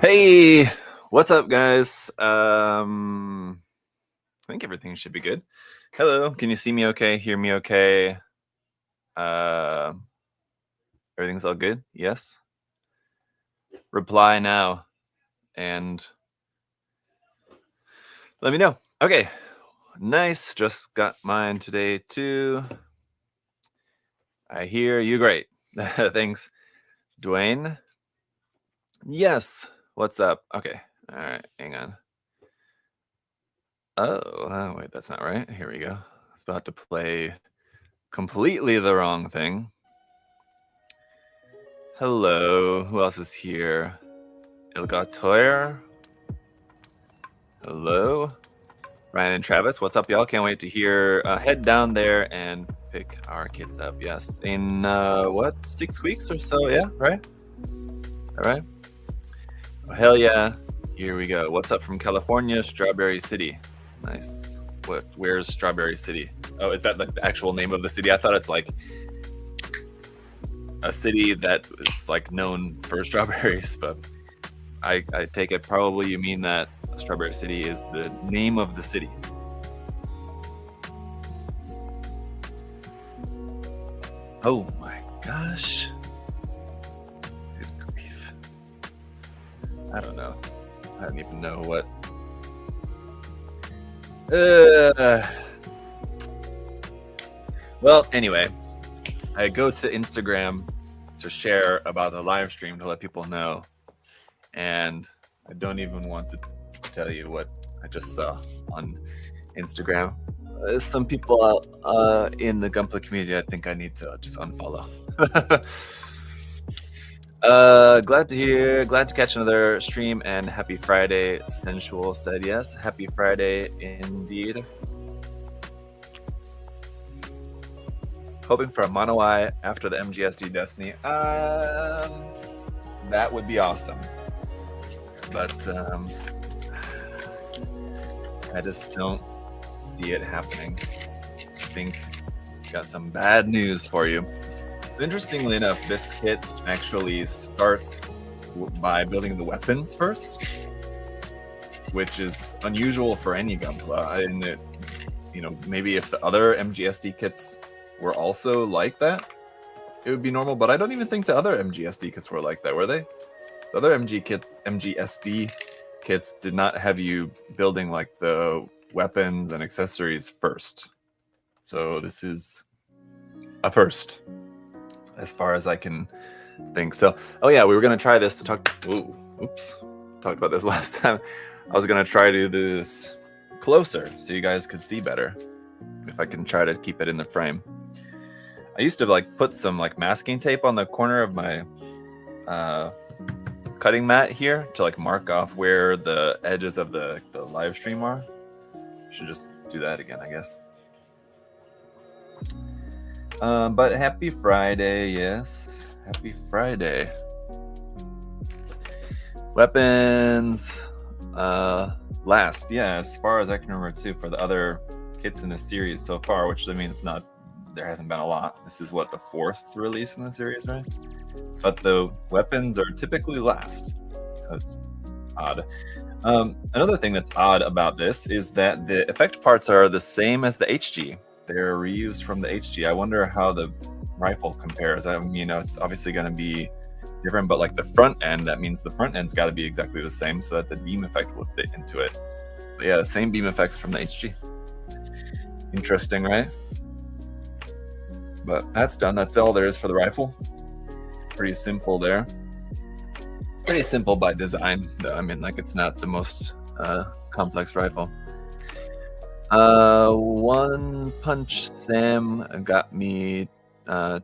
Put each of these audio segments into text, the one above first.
Hey, what's up, guys? I think everything should be good. Hello, can you see me okay? Hear me okay? Uh, Everything's all good? Yes? Reply now and let me know. Okay, nice. Just got mine today too. I hear you great. Thanks, Dwayne. Yes, what's up? Okay, all right, hang on. Oh, wait, that's not right. Here we go. I was about to play completely the wrong thing. Hello, who else is here? Ilgatoir. Hello. Ryan and Travis, what's up, y'all? Can't wait to hear. Head down there and pick our kids up. Yes, in what, 6 weeks or so? Yeah, right? All right. Oh, hell yeah. Here we go. What's up from California? Strawberry City. Nice. Where's Strawberry City? Oh, is that like the actual name of the city? I thought it's like a city that is like known for strawberries, but I take it probably you mean that Strawberry City is the name of the city. Oh my gosh. Good grief. I don't know. I don't even know what. Well, anyway, I go to Instagram to share about the live stream to let people know, and I don't even want to tell you what I just saw on Instagram. Some people in the Gunpla community, I think I need to just unfollow. Glad to catch another stream, and happy Friday. Sensual said yes. Happy Friday indeed. Hoping for a mono eye after the MGSD Destiny. That would be awesome. But I just don't see it happening. I think got some bad news for you. So interestingly enough, this kit actually starts by building the weapons first, which is unusual for any Gunpla. And maybe if the other MGSD kits were also like that, it would be normal. But I don't even think the other MGSD kits were like that, were they? The other MGSD kits did not have you building like the weapons and accessories first. So this is a first, as far as I can think. So, oh yeah, we were gonna try this to talk. Oops, talked about this last time. I was gonna try to do this closer so you guys could see better. If I can try to keep it in the frame. I used to like put some like masking tape on the corner of my cutting mat here to like mark off where the edges of the live stream are. Should just do that again, I guess. But happy Friday, yes. Happy Friday. Weapons last, yeah, as far as I can remember too, for the other kits in the series so far, which I mean there hasn't been a lot. This is what, the 4th release in the series, right? But the weapons are typically last, so it's odd. Another thing that's odd about this is that the effect parts are the same as the HG. They're reused from the HG. I wonder how the rifle compares. I mean, it's obviously going to be different, but like the front end, that means the front end's got to be exactly the same so that the beam effect will fit into it. But yeah, the same beam effects from the HG. Interesting, right? But that's done. That's all there is for the rifle. Pretty simple there. Pretty simple by design, though. I mean, like, it's not the most complex rifle. One Punch Sam got me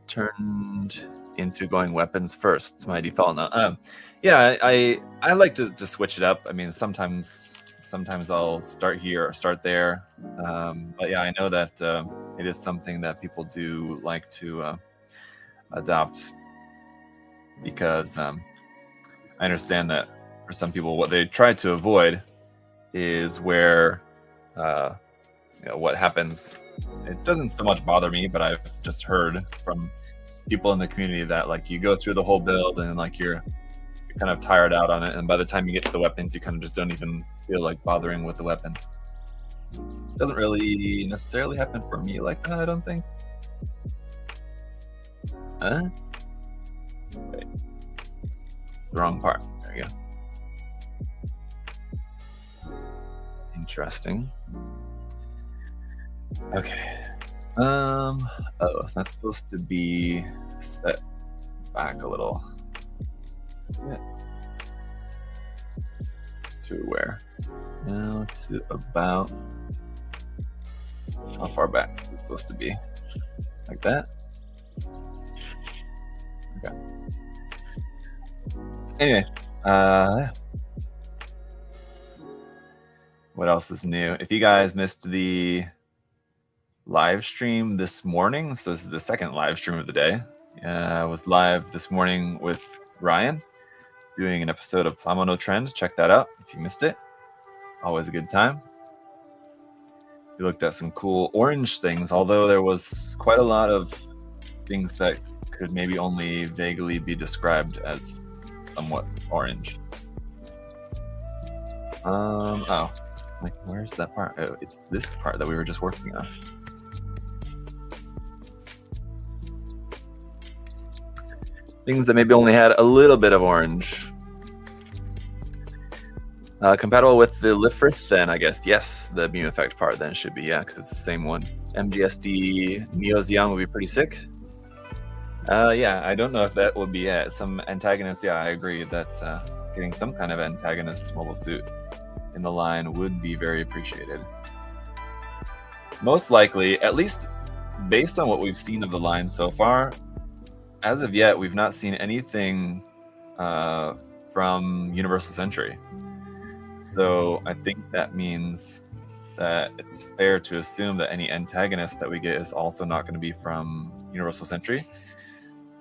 turned into going weapons first. It's my default now. Yeah, I like to switch it up. I mean, sometimes I'll start here or start there. But yeah, I know that it is something that people do like to adopt, because I understand that for some people, what they try to avoid is where what happens. It doesn't so much bother me, but I've just heard from people in the community that like you go through the whole build and like you're kind of tired out on it, and by the time you get to the weapons, you kind of just don't even feel like bothering with the weapons. Doesn't really necessarily happen for me like that, I don't think. Wait. The wrong part. There you go. Interesting. Okay. Oh, so that's supposed to be set back a little. Yeah. To where? Now to about, how far back is it supposed to be? Like that? Okay. Anyway, what else is new? If you guys missed the live stream this morning, so this is the second live stream of the day. I was live this morning with Ryan doing an episode of Plamono Trend. Check that out if you missed it. Always a good time. We looked at some cool orange things, although there was quite a lot of things that could maybe only vaguely be described as somewhat orange. Oh, like where's that part? Oh, it's this part that we were just working on. Things that maybe only had a little bit of orange. Compatible with the Lifrith, then I guess yes, the beam effect part then should be, yeah, because it's the same one. MGSD Neo Zeon would be pretty sick. Yeah, I don't know if that would be some antagonist. Yeah, I agree that getting some kind of antagonist mobile suit in the line would be very appreciated. Most likely, at least based on what we've seen of the line so far, as of yet, we've not seen anything from Universal Century. So I think that means that it's fair to assume that any antagonist that we get is also not going to be from Universal Century.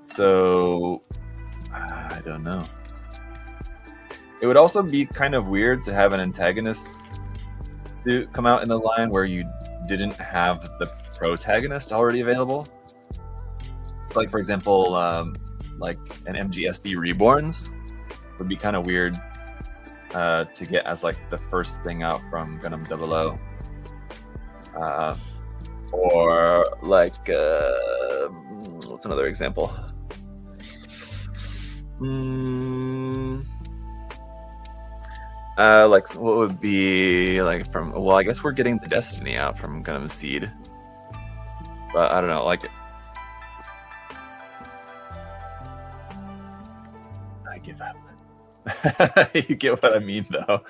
So I don't know. It would also be kind of weird to have an antagonist suit come out in the line where you didn't have the protagonist already available. So like, for example, like an MGSD Reborns would be kind of weird to get as like the first thing out from Gundam 00. Or like, what's another example? Like what would be like from, well, I guess we're getting the Destiny out from Gundam Seed, but I don't know, like I give up. You get what I mean though.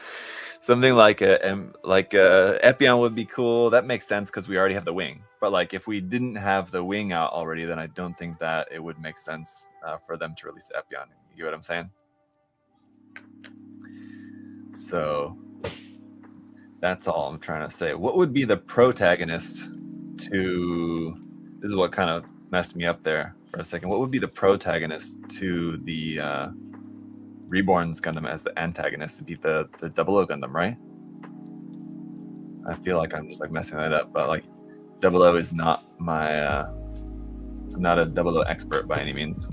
Something like Epion would be cool. That makes sense because we already have the wing. But like if we didn't have the wing out already, then I don't think that it would make sense for them to release Epion. You get what I'm saying? So that's all I'm trying to say. What would be the protagonist to... This is what kind of messed me up there for a second. What would be the protagonist to the Reborn's Gundam as the antagonist? It'd be the 00 Gundam, right? I feel like I'm just like messing that up, but like 00 is not my... I'm not a 00 expert by any means.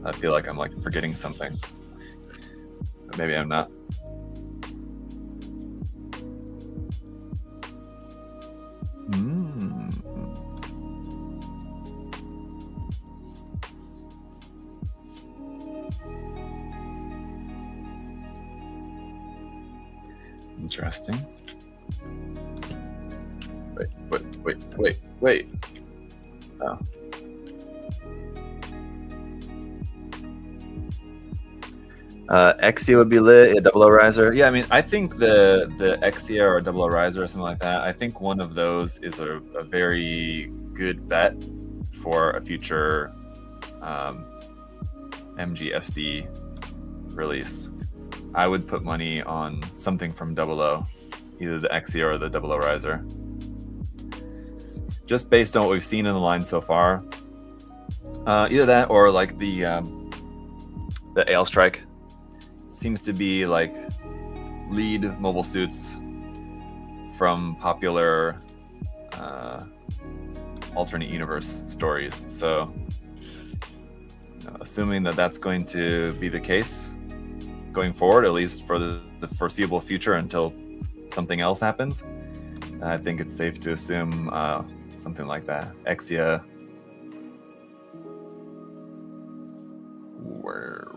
I feel like I'm like forgetting something, but maybe I'm not. Interesting. Wait. Oh. Exia would be lit. Yeah, 00 Riser. Yeah, I mean, I think the Exia or 00 Riser or something like that, I think one of those is a very good bet for a future MGSD release. I would put money on something from 00, either the Exia or the 00 Riser. Just based on what we've seen in the line so far. Either that or like the Ale Strike. Seems to be like lead mobile suits from popular alternate universe stories. So assuming that that's going to be the case going forward, at least for the foreseeable future until something else happens, I think it's safe to assume something like that. Exia. Where?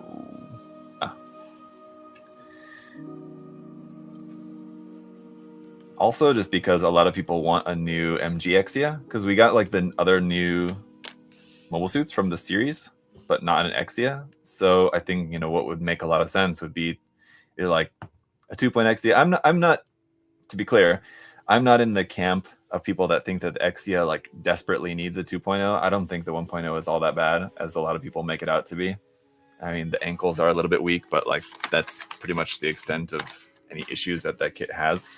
Also, just because a lot of people want a new MG Exia, because we got like the other new mobile suits from the series, but not an Exia. So I think, you know, what would make a lot of sense would be like a 2.0 Exia. I'm not, to be clear, I'm not in the camp of people that think that the Exia like desperately needs a 2.0. I don't think the 1.0 is all that bad as a lot of people make it out to be. I mean, the ankles are a little bit weak, but like that's pretty much the extent of any issues that kit has.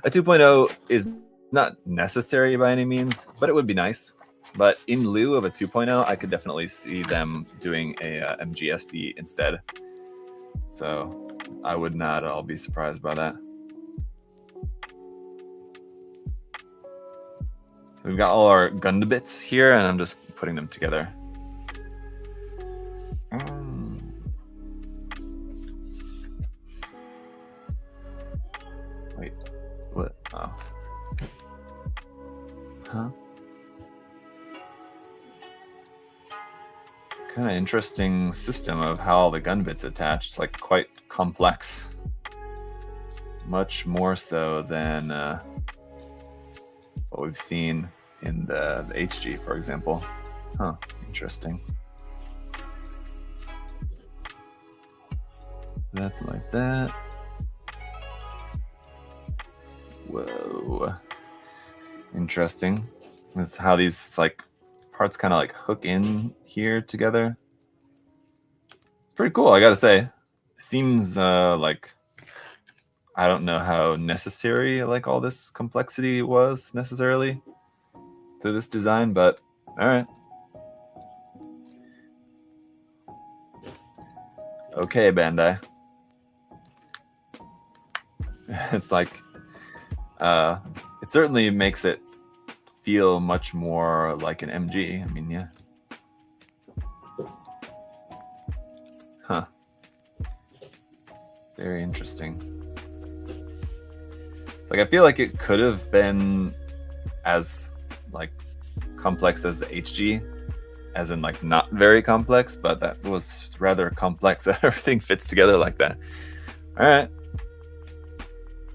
A 2.0 is not necessary by any means, but it would be nice. But in lieu of a 2.0, I could definitely see them doing a MGSD instead. So I would not at all be surprised by that. So we've got all our Gundam bits here, and I'm just putting them together. Wait, what? Oh. Huh? Kind of interesting system of how all the gun bits attach. It's like quite complex. Much more so than what we've seen in the HG, for example. Huh, interesting. That's like that. Whoa. Interesting. That's how these like parts kind of like hook in here together. Pretty cool, I gotta say. Seems like I don't know how necessary like all this complexity was necessarily through this design, but all right. Okay, Bandai. It's like it certainly makes it feel much more like an MG. I mean, yeah. Huh. Very interesting. It's like I feel like it could have been as like complex as the HG, as in like not very complex, but that was rather complex that everything fits together like that. All right.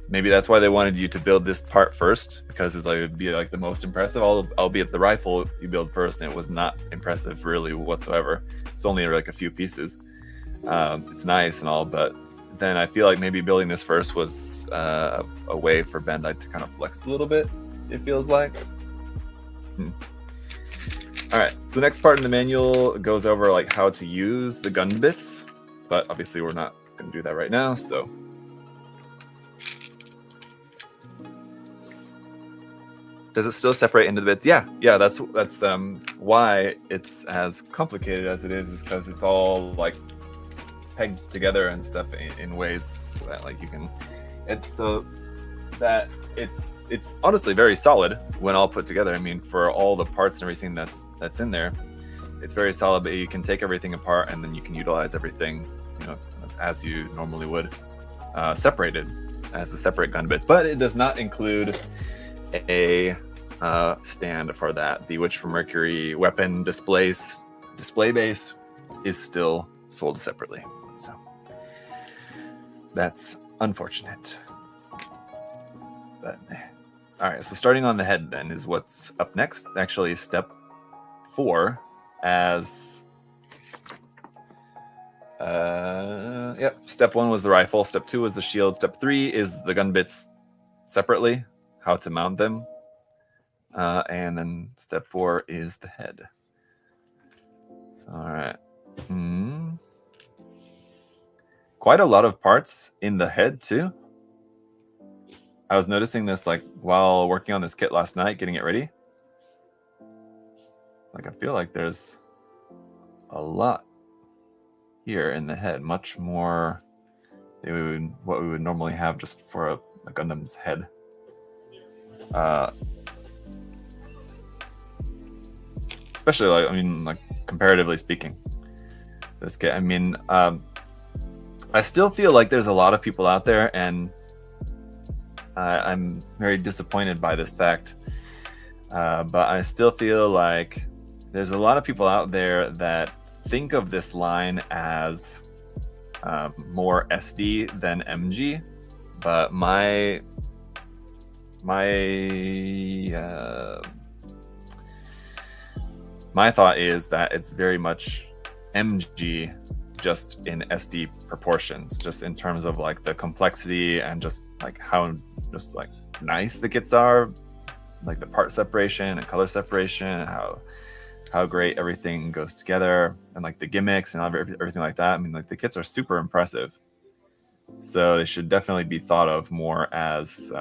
Maybe that's why they wanted you to build this part first, because it's like it'd be like the most impressive. Albeit the rifle you build first, and it was not impressive really whatsoever. It's only like a few pieces. It's nice and all, but then I feel like maybe building this first was a way for Bandai to kind of flex a little bit. It feels like. All right, so the next part in the manual goes over like how to use the gun bits, but obviously we're not going to do that right now. So. Does it still separate into the bits? Yeah. That's why it's as complicated as it is because it's all like pegged together and stuff in ways that like you can. It's so that it's honestly very solid when all put together. I mean, for all the parts and everything that's in there, it's very solid. But you can take everything apart and then you can utilize everything, you know, as you normally would, separated as the separate gun bits. But it does not include a stand for that. The Witch from Mercury weapon display base is still sold separately, so that's unfortunate. But all right, so starting on the head then is what's up next. Actually, step 4 as step 1 was the rifle, step 2 was the shield, step 3 is the gun bits separately, how to mount them, and then step 4 is the head. So, all right. Quite a lot of parts in the head too. I was noticing this like while working on this kit last night, getting it ready. Like I feel like there's a lot here in the head, much more than what we would normally have just for a Gundam's head. especially like, I mean, like comparatively speaking, this kit. I mean, I still feel like there's a lot of people out there, and I'm very disappointed by this fact. But I still feel like there's a lot of people out there that think of this line as more SD than MG. But my thought is that it's very much MG, just in SD proportions, just in terms of like the complexity and just like how just like nice the kits are, like the part separation and color separation, and how great everything goes together, and like the gimmicks and everything like that. I mean, like the kits are super impressive, so they should definitely be thought of more as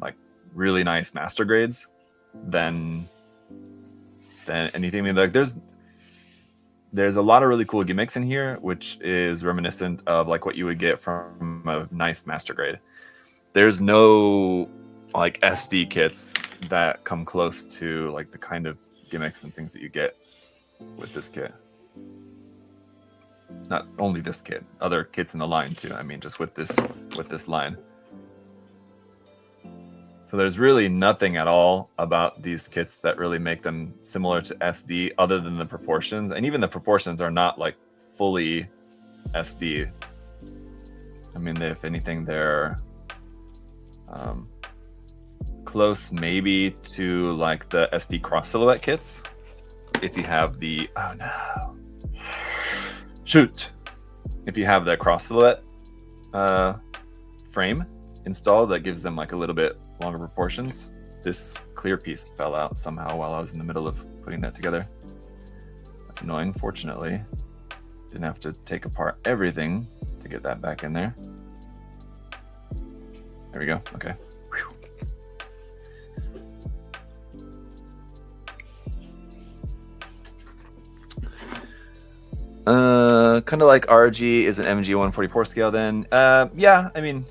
like really nice master grades than anything. I mean, like there's a lot of really cool gimmicks in here, which is reminiscent of like what you would get from a nice master grade. There's no like SD kits that come close to like the kind of gimmicks and things that you get with this kit. Not only this kit, other kits in the line too. I mean, just with this line. So there's really nothing at all about these kits that really make them similar to SD, other than the proportions. And even the proportions are not like fully SD. I mean, if anything, they're close maybe to like the SD cross silhouette kits. If you have the, oh no, shoot. If you have the cross silhouette frame installed, that gives them like a little bit longer proportions. This clear piece fell out somehow while I was in the middle of putting that together. That's annoying. Fortunately, didn't have to take apart everything to get that back in there. There we go. Okay. Kind of like RG is an MG 144 scale then. Yeah, I mean,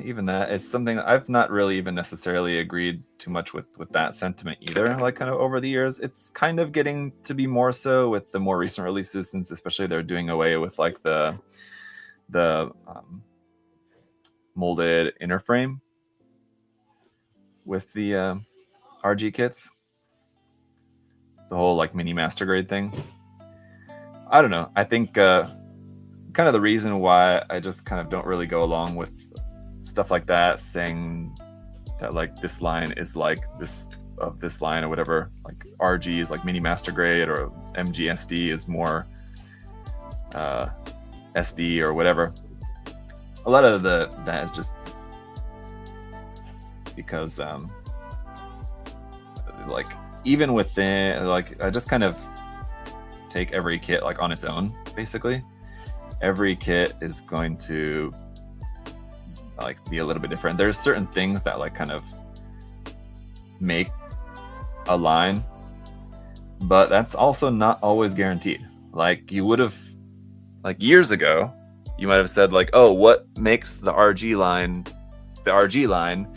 even that is something I've not really even necessarily agreed too much with that sentiment either. Like kind of over the years, it's kind of getting to be more so with the more recent releases, since especially they're doing away with like the molded inner frame with the RG kits. The whole like mini master grade thing. I don't know. I think kind of the reason why I just kind of don't really go along with stuff like that, saying that like this line is like this of this line or whatever, like RG is like mini master grade or MGSD is more SD or whatever. A lot of that is just because like even within, like I just kind of take every kit like on its own, basically. Every kit is going to like be a little bit different. There's certain things that like kind of make a line, but that's also not always guaranteed. Like you would have, like years ago, you might have said like, oh, what makes the RG line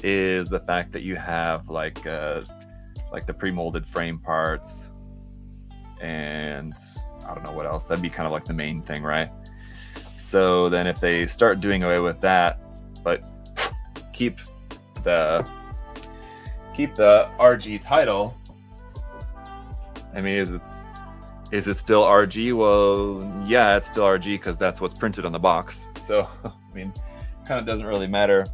is the fact that you have like the pre-molded frame parts, and I don't know what else. That'd be kind of like the main thing, right? So then if they start doing away with that, but keep the RG title, I mean, is it still RG? Well, yeah, it's still RG because that's what's printed on the box. So I mean, kind of doesn't really matter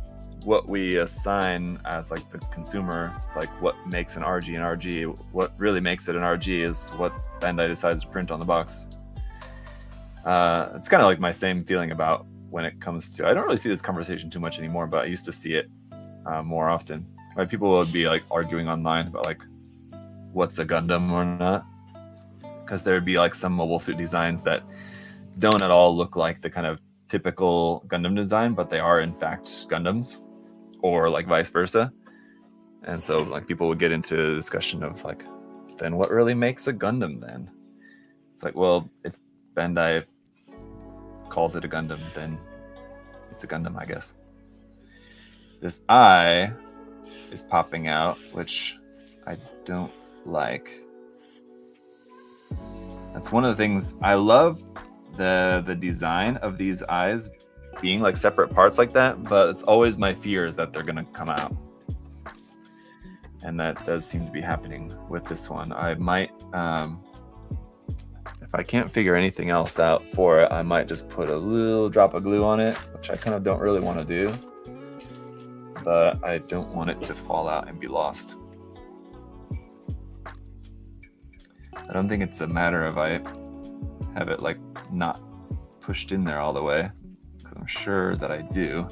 what we assign as like the consumer. It's like what makes an RG an RG. What really makes it an RG is what Bandai decides to print on the box. It's kind of like my same feeling about when it comes to, I don't really see this conversation too much anymore, but I used to see it more often. Like people would be like arguing online about like what's a Gundam or not, because there would be like some mobile suit designs that don't at all look like the kind of typical Gundam design, but they are in fact Gundams, or like vice versa. And so like people would get into a discussion of like, then what really makes a Gundam then? It's like, well, if Bandai calls it a Gundam, then it's a Gundam, I guess. This eye is popping out, which I don't like. That's one of the things I love, the design of these eyes being like separate parts like that, but it's always my fear is that they're gonna come out. And that does seem to be happening with this one. I might, if I can't figure anything else out for it, I might just put a little drop of glue on it, which I kind of don't really want to do, but I don't want it to fall out and be lost. I don't think it's a matter of I have it like not pushed in there all the way, because I'm sure that I do.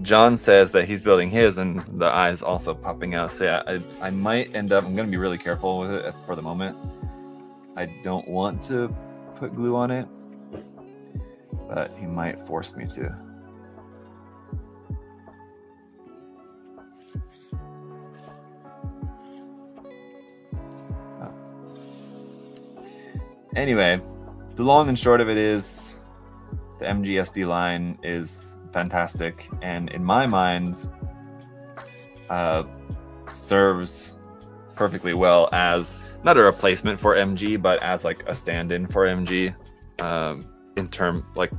John says that he's building his and the eye's also popping out. So yeah, I might end up, I'm going to be really careful with it for the moment. I don't want to put glue on it, but he might force me to. Oh. Anyway, the long and short of it is the MGSD line is fantastic, and in my mind serves perfectly well as not a replacement for MG, but as like a stand-in for MG, in term like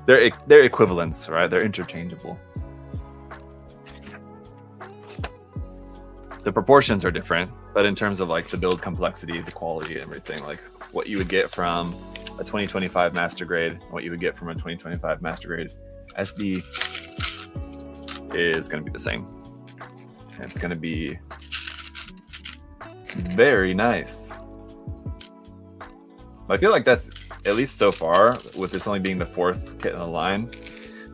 they're equivalents, right? They're interchangeable. The proportions are different, but in terms of like the build complexity, the quality, and everything, like what you would get from a 2025 master grade, what you would get from a 2025 master grade SD is going to be the same. And it's going to be very nice. I feel like that's, at least so far, with this only being the fourth kit in the line,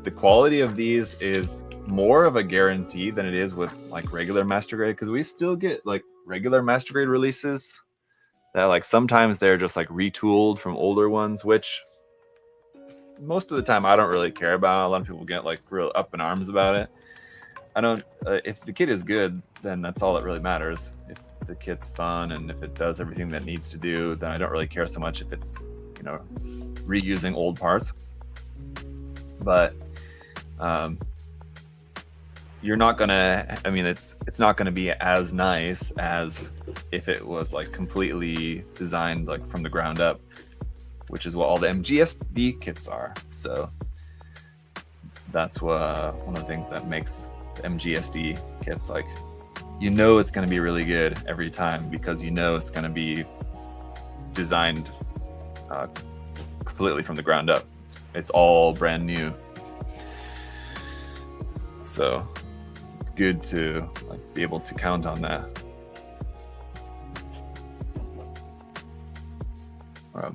the quality of these is more of a guarantee than it is with like regular master grade, because we still get like regular master grade releases that like sometimes they're just like retooled from older ones, which most of the time I don't really care about. A lot of people get like real up in arms about it. I don't, if the kit is good, then that's all that really matters. If the kit's fun and if it does everything that it needs to do, then I don't really care so much if it's, you know, reusing old parts. But you're not gonna, I mean, it's not gonna be as nice as if it was like completely designed like from the ground up, which is what all the MGSD kits are. So that's what one of the things that makes the MGSD kits, like, you know, it's going to be really good every time because you know it's going to be designed completely from the ground up. It's all brand new. So it's good to like be able to count on that. I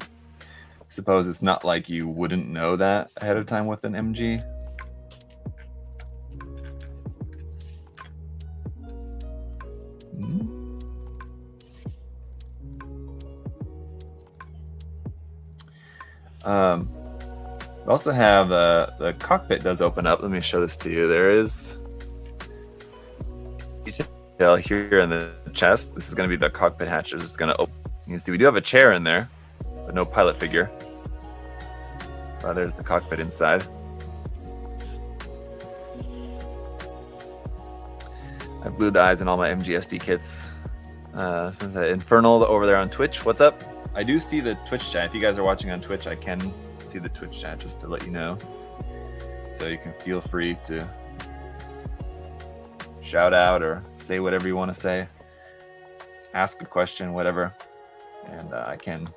suppose it's not like you wouldn't know that ahead of time with an MG. We also have the cockpit does open up. Let me show this to you. There is detail here in the chest. This is going to be the cockpit hatch. It's just going to open. You can see we do have a chair in there, but no pilot figure. There's the cockpit inside. I've glued the eyes in all my MGSD kits. Infernal over there on Twitch. What's up? I do see the Twitch chat. If you guys are watching on Twitch, I can see the Twitch chat just to let you know. So you can feel free to shout out or say whatever you want to say. Ask a question, whatever. And I can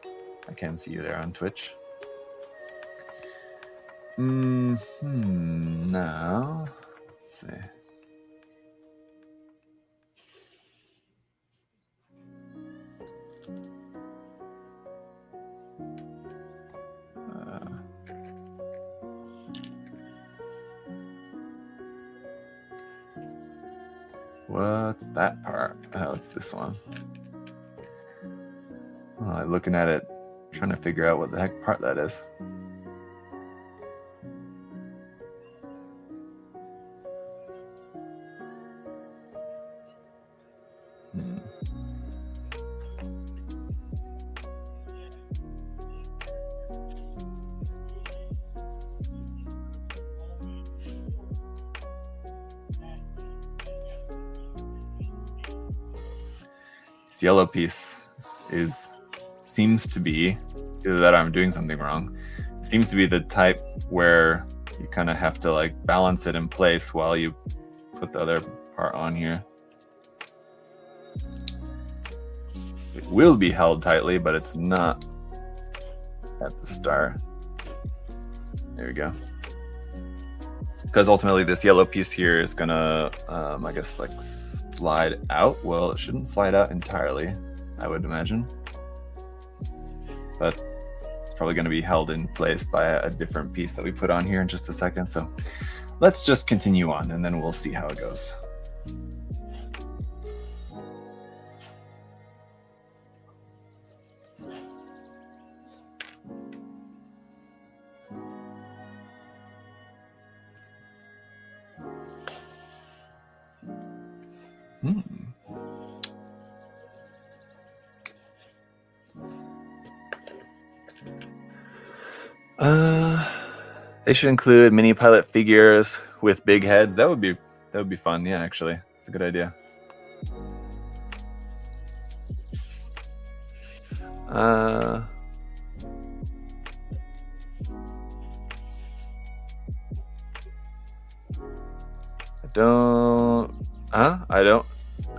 see you there on Twitch. Now, let's see. What's that part? Oh, it's this one. Oh, looking at it, trying to figure out what the heck part that is. This yellow piece seems to be, either that or I'm doing something wrong. It seems to be the type where you kind of have to like balance it in place while you put the other part on here. It will be held tightly, but it's not at the start. There we go. Because ultimately this yellow piece here is gonna, I guess, like slide out. Well, it shouldn't slide out entirely, I would imagine. But it's probably gonna be held in place by a different piece that we put on here in just a second. So let's just continue on and then we'll see how it goes. They should include mini pilot figures with big heads. That would be fun. Yeah, actually, it's a good idea.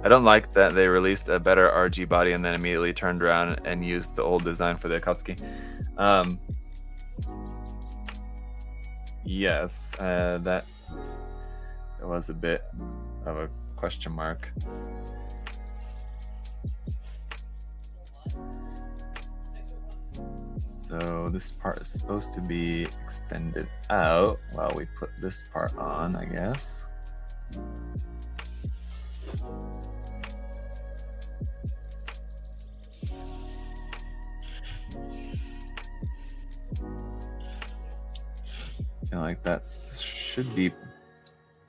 I don't like that they released a better RG body and then immediately turned around and used the old design for the Akatsuki. Yes, that was a bit of a question mark. So this part is supposed to be extended out while we put this part on, I guess. I feel like that should be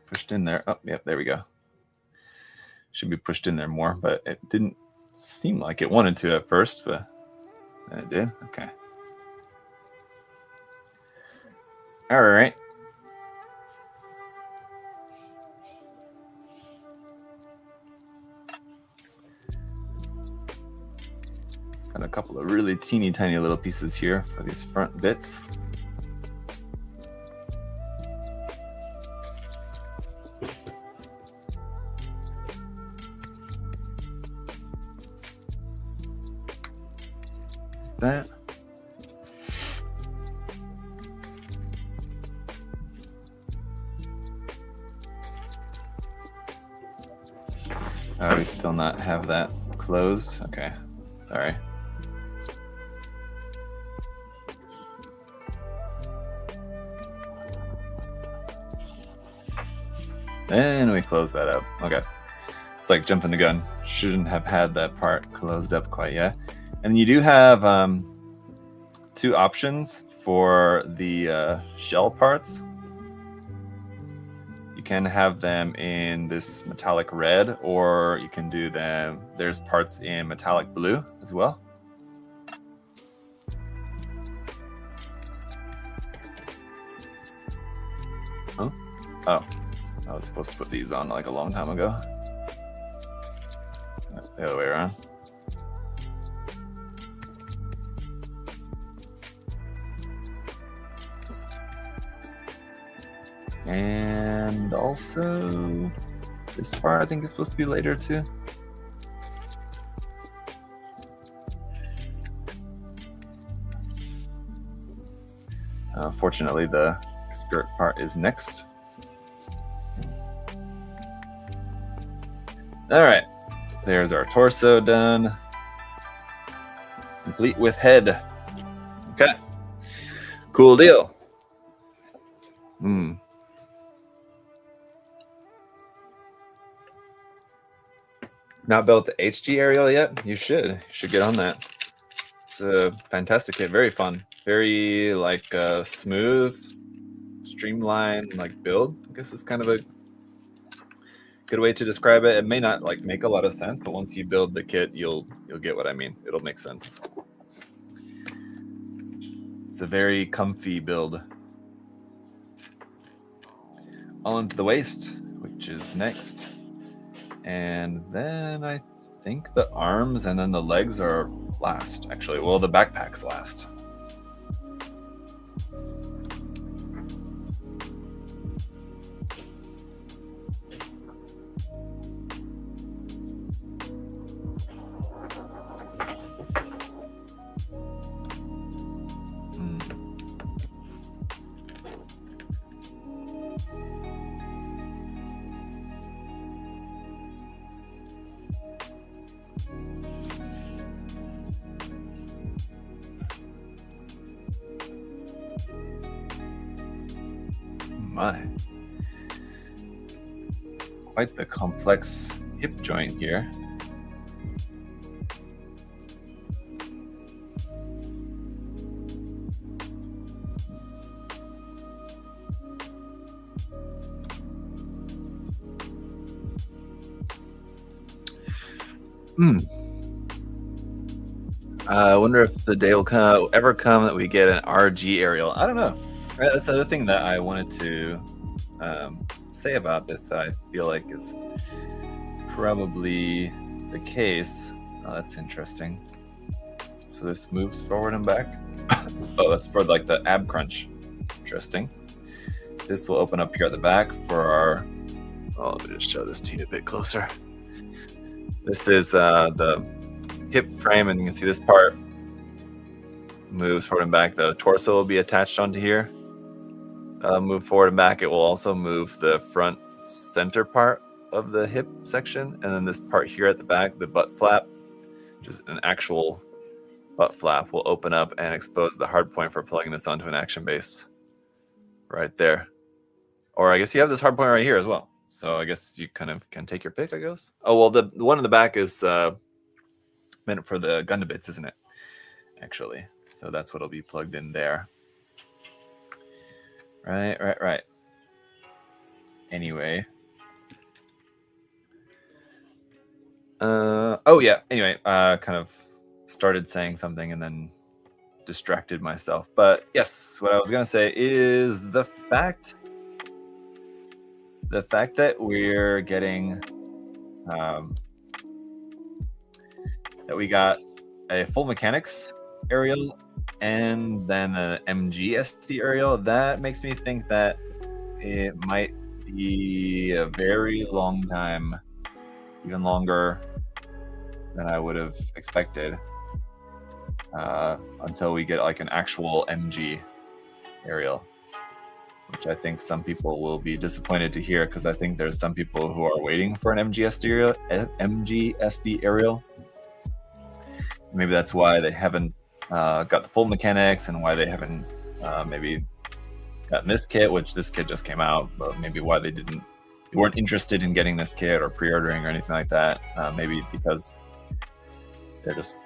pushed in there. Oh, yep, there we go. Should be pushed in there more, but it didn't seem like it wanted to at first, but it did. Okay. All right. Got a couple of really teeny tiny little pieces here for these front bits. That. Oh, we still not have that closed? Okay, sorry. Then we close that up. Okay, it's like jumping the gun. Shouldn't have had that part closed up quite yet. And you do have two options for the shell parts. You can have them in this metallic red, or you can do them, there's parts in metallic blue as well. Huh? Oh, I was supposed to put these on like a long time ago. The other way around. And also, this part I think is supposed to be later too. Fortunately, the skirt part is next. All right, there's our torso done. Complete with head. Okay, cool deal. Not built the HG aerial yet? You should get on that. It's a fantastic kit, very fun, very like smooth, streamlined like build. I guess it's kind of a good way to describe it. It may not like make a lot of sense, but once you build the kit, you'll get what I mean. It'll make sense. It's a very comfy build. On to the waist, which is next. And then I think the arms and then the legs are last, actually. Well, the backpack's last. My. Quite the complex hip joint here. I wonder if the day will ever come that we get an RG aerial. I don't know. Right, that's the other thing that I wanted to say about this that I feel like is probably the case. Oh, that's interesting. So this moves forward and back. Oh, that's for like the ab crunch. Interesting. This will open up here at the back for our. Oh, let me just show this to you a bit closer. This is the hip frame, and you can see this part moves forward and back. The torso will be attached onto here. Move forward and back. It will also move the front center part of the hip section, and then this part here at the back, the butt flap, which is an actual butt flap, will open up and expose the hard point for plugging this onto an action base right there. Or I guess you have this hard point right here as well. So I guess you kind of can take your pick, I guess. Oh, well, the one in the back is meant for the Gundam bits, isn't it? Actually. So that's what'll be plugged in there. Right. Anyway. Oh, yeah. Anyway, kind of started saying something and then distracted myself. But yes, what I was going to say is the fact that we're getting that we got a full mechanics aerial and then an MGSD aerial, that makes me think that it might be a very long time, even longer than I would have expected, until we get like an actual MG aerial, which I think some people will be disappointed to hear, because I think there's some people who are waiting for an MGSD aerial. Maybe that's why they haven't got the full mechanics, and why they haven't maybe gotten this kit, which this kit just came out, but maybe why they weren't interested in getting this kit or pre-ordering or anything like that. Maybe because they're just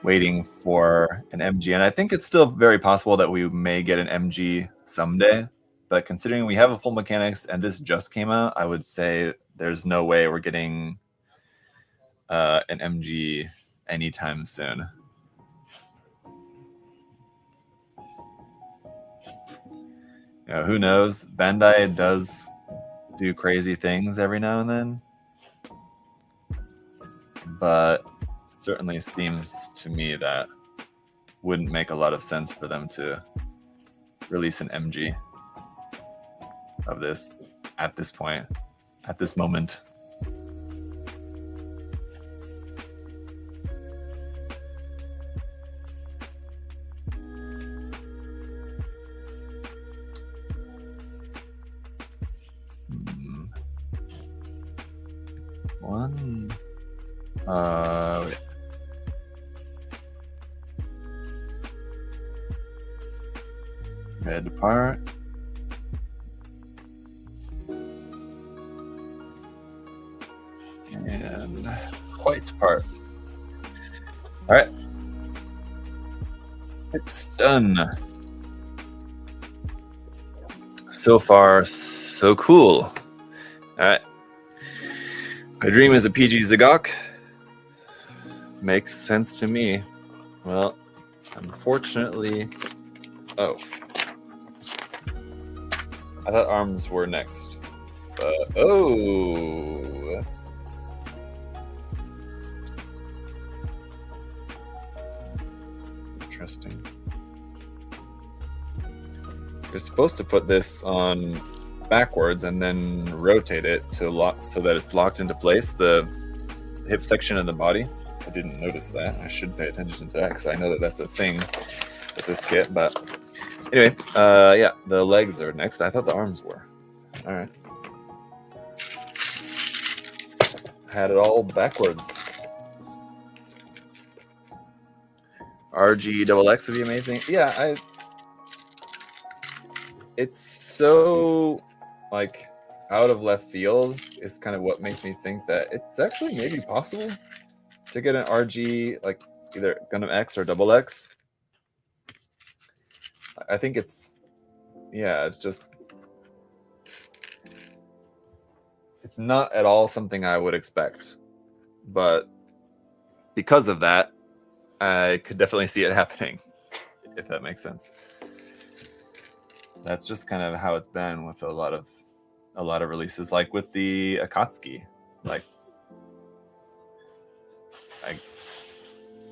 waiting for an MG. And I think it's still very possible that we may get an MG someday, but considering we have a full mechanics and this just came out, I would say there's no way we're getting an MG anytime soon. You know, who knows? Bandai does do crazy things every now and then, but certainly seems to me that wouldn't make a lot of sense for them to release an MG of this at this point, at this moment. One. Red part. And white part. All right. It's done. So far, so cool. All right. My dream is a PG Zagok. Makes sense to me. Well, unfortunately... Oh. I thought arms were next. But, oh! Interesting. You're supposed to put this on backwards and then rotate it to lock so that it's locked into place, the hip section of the body. I didn't notice that. I should pay attention to that because I know that that's a thing with this kit. But anyway, yeah, the legs are next. I thought the arms were. All right. Had it all backwards. RG XX would be amazing. Yeah, it's so like out of left field is kind of what makes me think that it's actually maybe possible to get an RG like either Gundam X or XX. I think it's, yeah, it's just, it's not at all something I would expect, but because of that, I could definitely see it happening, if that makes sense. That's just kind of how it's been with a lot of releases, like with the Akatsuki. Like,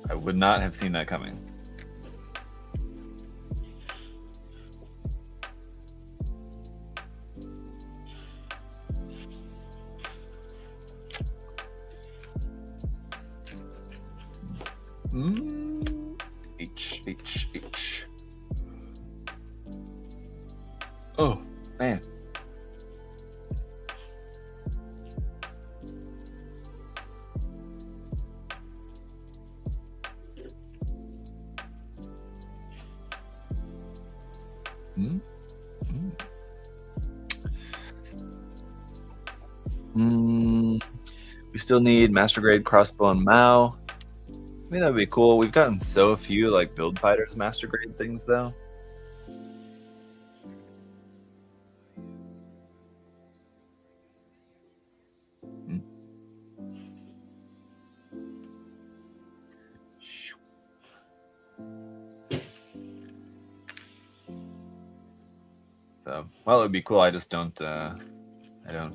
I would not have seen that coming. H. Oh, man. We still need Master Grade Crossbow and Mao. I mean, that would be cool. We've gotten so few like Build Fighters Master Grade things, though. So, well, it would be cool. I just don't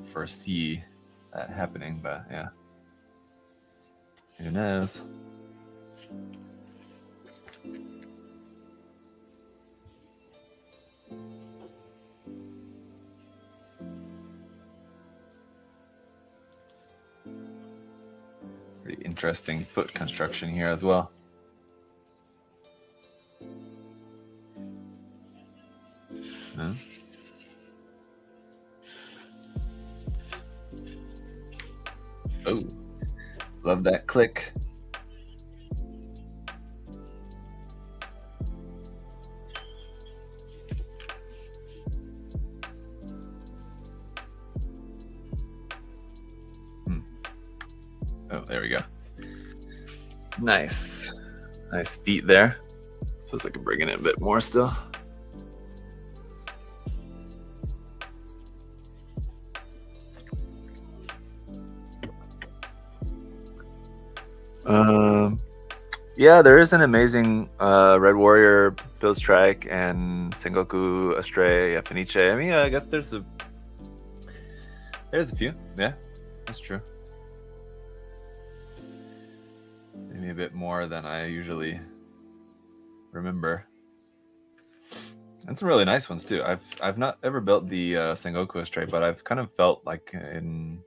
foresee that happening, but yeah, who knows? Pretty interesting foot construction here as well. Huh? Oh, love that click. Oh, there we go. Nice feet there. Feels like I'm bringing it a bit more still. Yeah, there is an amazing Red Warrior Build Strike and Sengoku Astray Fenice. I mean, I guess there's a few. Yeah, that's true. Maybe a bit more than I usually remember. And some really nice ones too. I've not ever built the Sengoku Astray, but I've kind of felt like in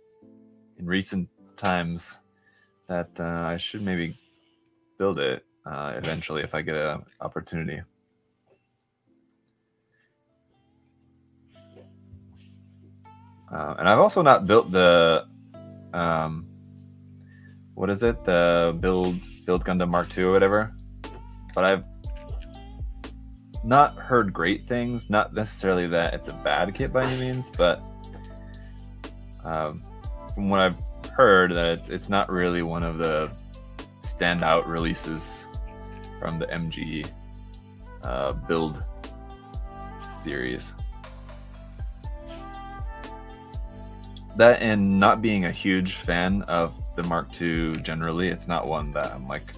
recent times that I should maybe build it eventually if I get an opportunity. And I've also not built the what is it? The Build Gundam Mark II or whatever. But I've not heard great things. Not necessarily that it's a bad kit by any means, but from what I've heard, that it's not really one of the standout releases from the MG build series. That, and not being a huge fan of the Mark II generally, it's not one that I'm like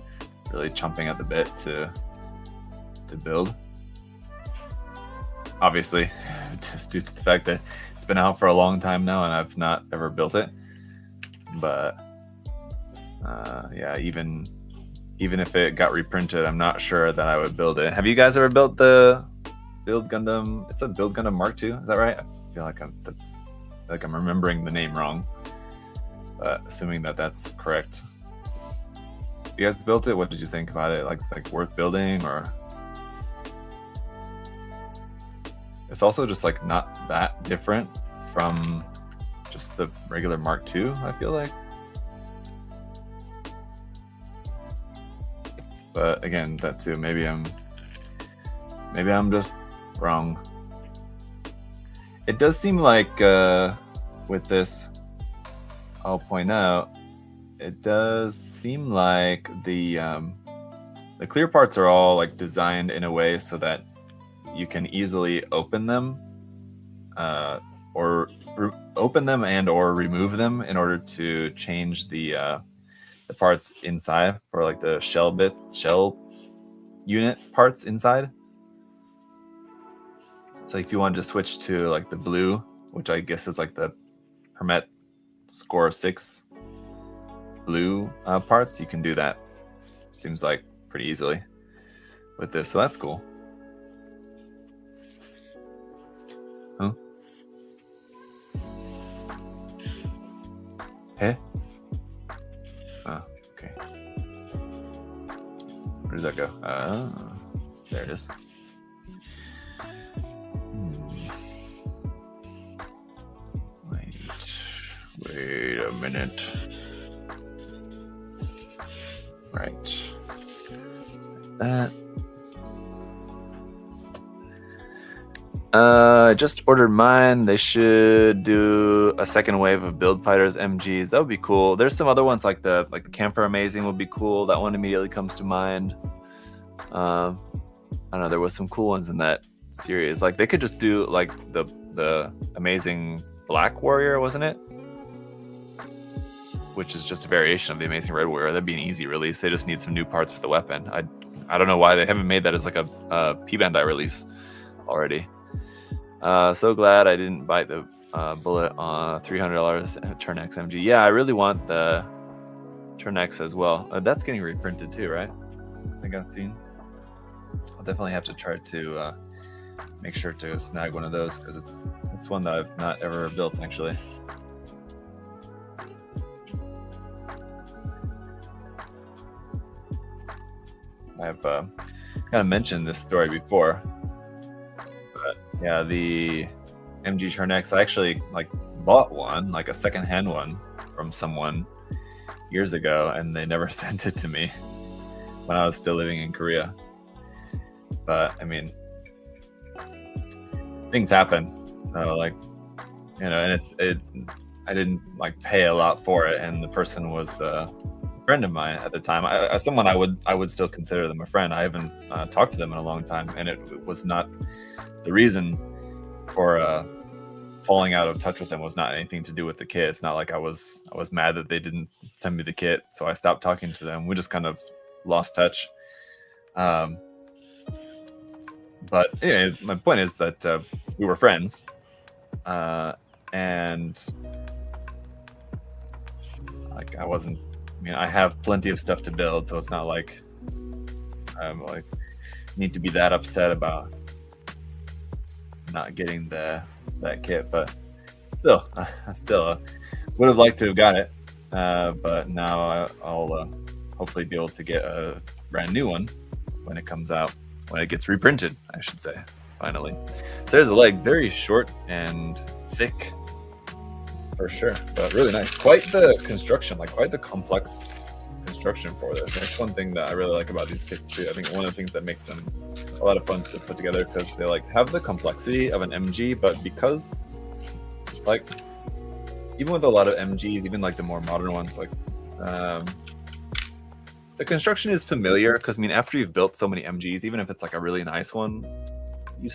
really chomping at the bit to build. Obviously, just due to the fact that it's been out for a long time now and I've not ever built it. But yeah, even even if it got reprinted, I'm not sure that I would build it. Have you guys ever built the Build Gundam? It's a Build Gundam Mark II. Is that right? I feel like I'm remembering the name wrong. But assuming that that's correct. You guys built it? What did you think about it? Like worth building, or? It's also just like not that different from just the regular Mark II, I feel like. But again, that too, maybe I'm just wrong. It does seem like with this, I'll point out, it does seem like the clear parts are all like designed in a way so that you can easily open them, or open them and or remove them in order to change the parts inside, for like the shell unit parts inside. So if you wanted to switch to like the blue, which I guess is like the Hermet Score 6 blue parts, you can do that. Seems like pretty easily with this, so that's cool. Huh? Hey? Oh, okay. Where does that go? There it is. Wait a minute. Right. That. I just ordered mine. They should do a second wave of Build Fighters MGs. That would be cool. There's some other ones like the Camphor Amazing would be cool. That one immediately comes to mind. I don't know. There was some cool ones in that series. Like they could just do like the Amazing Black Warrior, wasn't it? Which is just a variation of the Amazing Red Warrior. That'd be an easy release. They just need some new parts for the weapon. I don't know why they haven't made that as like a P-Bandai release already. So glad I didn't bite the bullet on $300 Turn X MG. Yeah, I really want the Turn X as well. That's getting reprinted too, right? I think I've seen. I'll definitely have to try to make sure to snag one of those, because it's one that I've not ever built actually. I've kind of mentioned this story before, but yeah, the MG Turn X, I actually like bought one, like a secondhand one from someone years ago, and they never sent it to me when I was still living in Korea. But I mean, things happen, so like, you know, and I didn't like pay a lot for it, and the person was friend of mine at the time. As someone I would still consider them a friend. I haven't talked to them in a long time, and it was not the reason for falling out of touch with them was not anything to do with the kit. It's not like I was mad that they didn't send me the kit, so I stopped talking to them. We just kind of lost touch. But yeah, my point is that we were friends, and like I mean, I have plenty of stuff to build, so it's not like I'm like need to be that upset about not getting that kit. But still, I still would have liked to have got it. But now I'll hopefully be able to get a brand new one when it comes out, when it gets reprinted, I should say. Finally, there's a leg, very short and thick. For sure, but really nice. Quite the construction, like quite the complex construction for this. That's one thing that I really like about these kits too. I think one of the things that makes them a lot of fun to put together, because they like have the complexity of an MG, but because like even with a lot of MGs, even like the more modern ones, like the construction is familiar. Because I mean, after you've built so many MGs, even if it's like a really nice one, you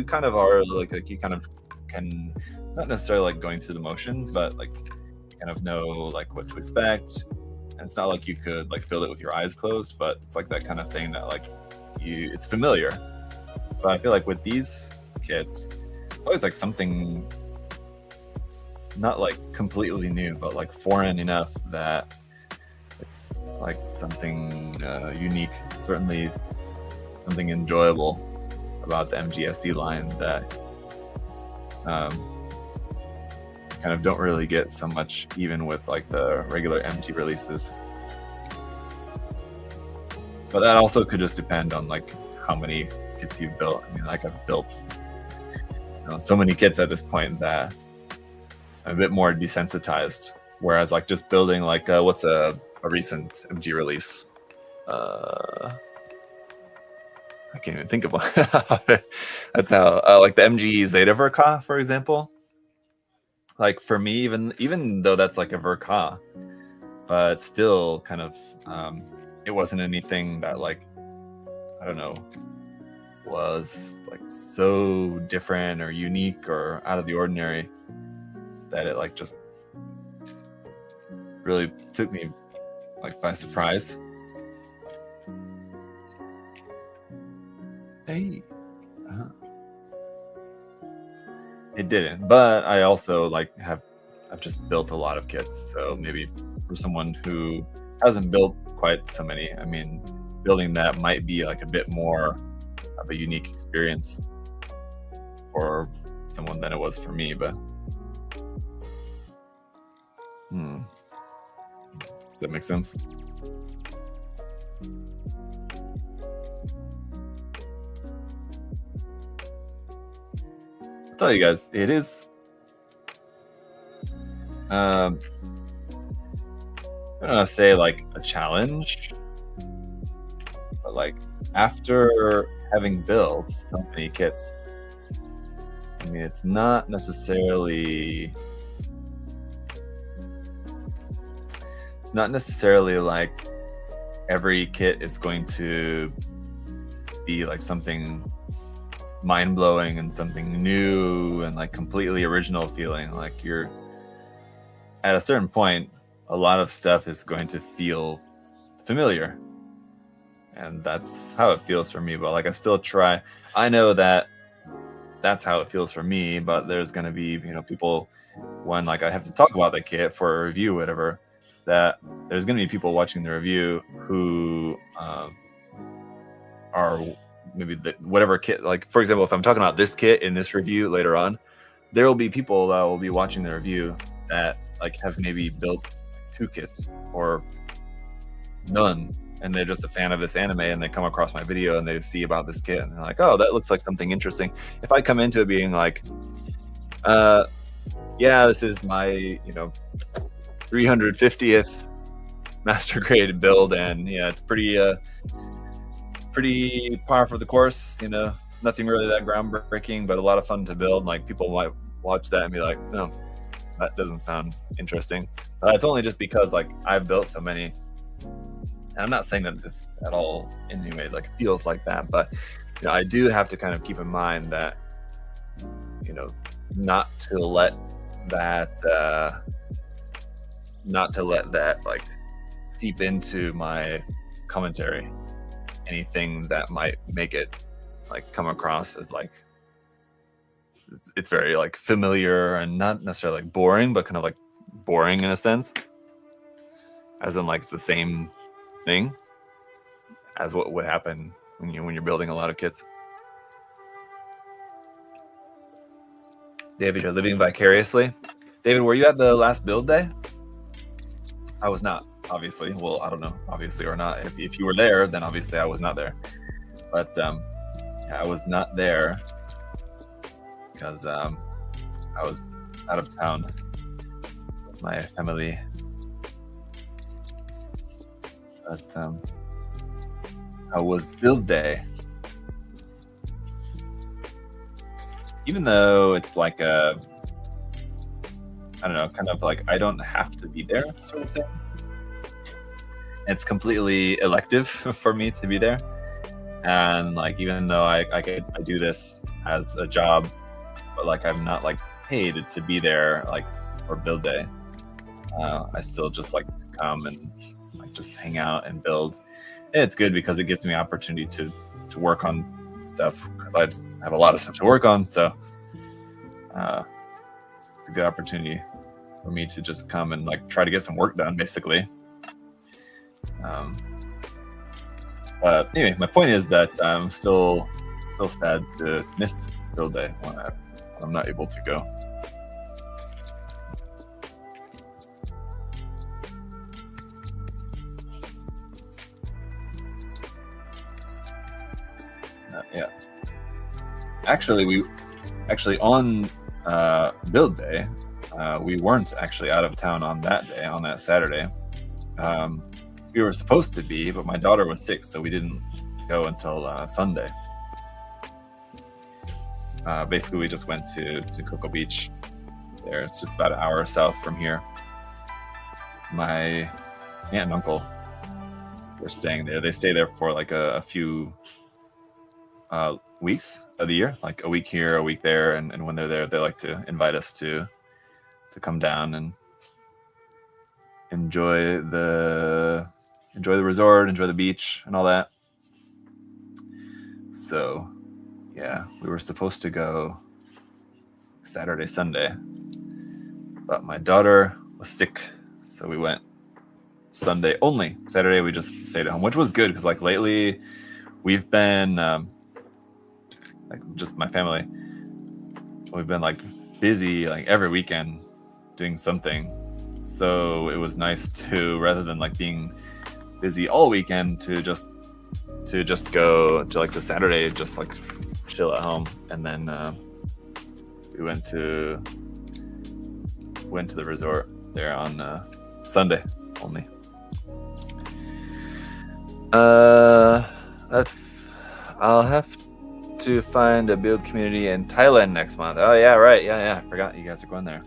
kind of are like you kind of can. Not necessarily like going through the motions, but like you kind of know like what to expect. And it's not like you could like build it with your eyes closed, but it's like that kind of thing that like it's familiar. But I feel like with these kits, it's always like something not like completely new, but like foreign enough that it's like something unique, certainly something enjoyable about the MGSD line that kind of don't really get so much even with like the regular MG releases. But that also could just depend on like how many kits you've built. I mean, like I've built so many kits at this point that I'm a bit more desensitized. Whereas like just building like what's a recent MG release? I can't even think of one. That's how like the MG Zeta Verka, for example. Like for me, even though that's like a Verka, but still kind of it wasn't anything that like I don't know was like so different or unique or out of the ordinary that it like just really took me like by surprise. Hey. It didn't, but I also like I've just built a lot of kits, so maybe for someone who hasn't built quite so many, I mean, building that might be like a bit more of a unique experience for someone than it was for me. But does that make sense? I'll tell you guys, it is I don't want to say like a challenge, but like after having built so many kits, I mean, it's not necessarily like every kit is going to be like something mind-blowing and something new and like completely original feeling. Like you're at a certain point, a lot of stuff is going to feel familiar, and that's how it feels for me. But like I still try, I know that that's how it feels for me, but there's going to be people when like I have to talk about the kit for a review, whatever, that there's going to be people watching the review who are maybe whatever kit, like for example, if I'm talking about this kit in this review later on, there will be people that will be watching the review that like have maybe built 2 kits or none, and they're just a fan of this anime and they come across my video and they see about this kit and they're like, oh, that looks like something interesting. If I come into it being like yeah, this is my 350th master grade build, and yeah, it's pretty par for the course, nothing really that groundbreaking, but a lot of fun to build. Like people might watch that and be like, no, that doesn't sound interesting. It's only just because like I've built so many, and I'm not saying that this at all in any way like feels like that, but I do have to kind of keep in mind that not to let that like seep into my commentary, anything that might make it like come across as like it's very like familiar and not necessarily like boring, but kind of like boring in a sense, as in like it's the same thing as what would happen when you're building a lot of kits. David, you're living vicariously. David, were you at the last build day? I was not, obviously. Well, I don't know, obviously or not. If you were there, then obviously I was not there. But I was not there because I was out of town with my family. But how was build day? Even though it's like I don't know, kind of like I don't have to be there sort of thing. It's completely elective for me to be there. And like, even though I do this as a job, but like I'm not like paid to be there like for build day. I still just like to come and like just hang out and build. And it's good because it gives me opportunity to work on stuff, because I just have a lot of stuff to work on. So it's a good opportunity for me to just come and like try to get some work done, basically. But anyway, my point is that I'm still sad to miss Build Day when I'm not able to go. Yeah. Actually, on Build Day, we weren't actually out of town on that day, on that Saturday. We were supposed to be, but my daughter was sick, so we didn't go until Sunday. Basically, we just went to Cocoa Beach. There, it's just about an hour south from here. My aunt and uncle were staying there. They stay there for like a few weeks of the year, like a week here, a week there, and when they're there, they like to invite us to come down and enjoy the resort, enjoy the beach, and all that. So, yeah, we were supposed to go Saturday, Sunday, but my daughter was sick, so we went Sunday only. Saturday we just stayed at home, which was good because like lately we've been like just my family, we've been like busy like every weekend doing something. So it was nice to, rather than like being busy all weekend, to just go to like the Saturday, just like chill at home, and then we went to the resort there on Sunday only. I'll have to find a build community in Thailand next month. Oh yeah, right. Yeah. I forgot you guys are going there.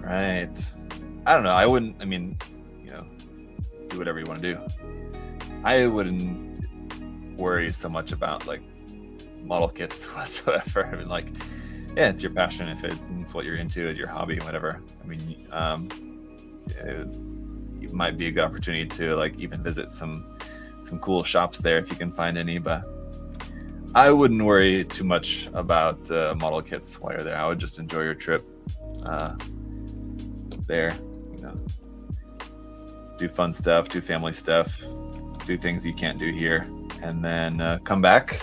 Right. I don't know. I mean, you know, do whatever you want to do. I wouldn't worry so much about like model kits whatsoever. I mean, like, yeah, it's your passion. If it's what you're into, it's your hobby, whatever. I mean, it might be a good opportunity to like even visit some cool shops there if you can find any. But I wouldn't worry too much about model kits while you're there. I would just enjoy your trip there. You know, do fun stuff, do family stuff, do things you can't do here, and then come back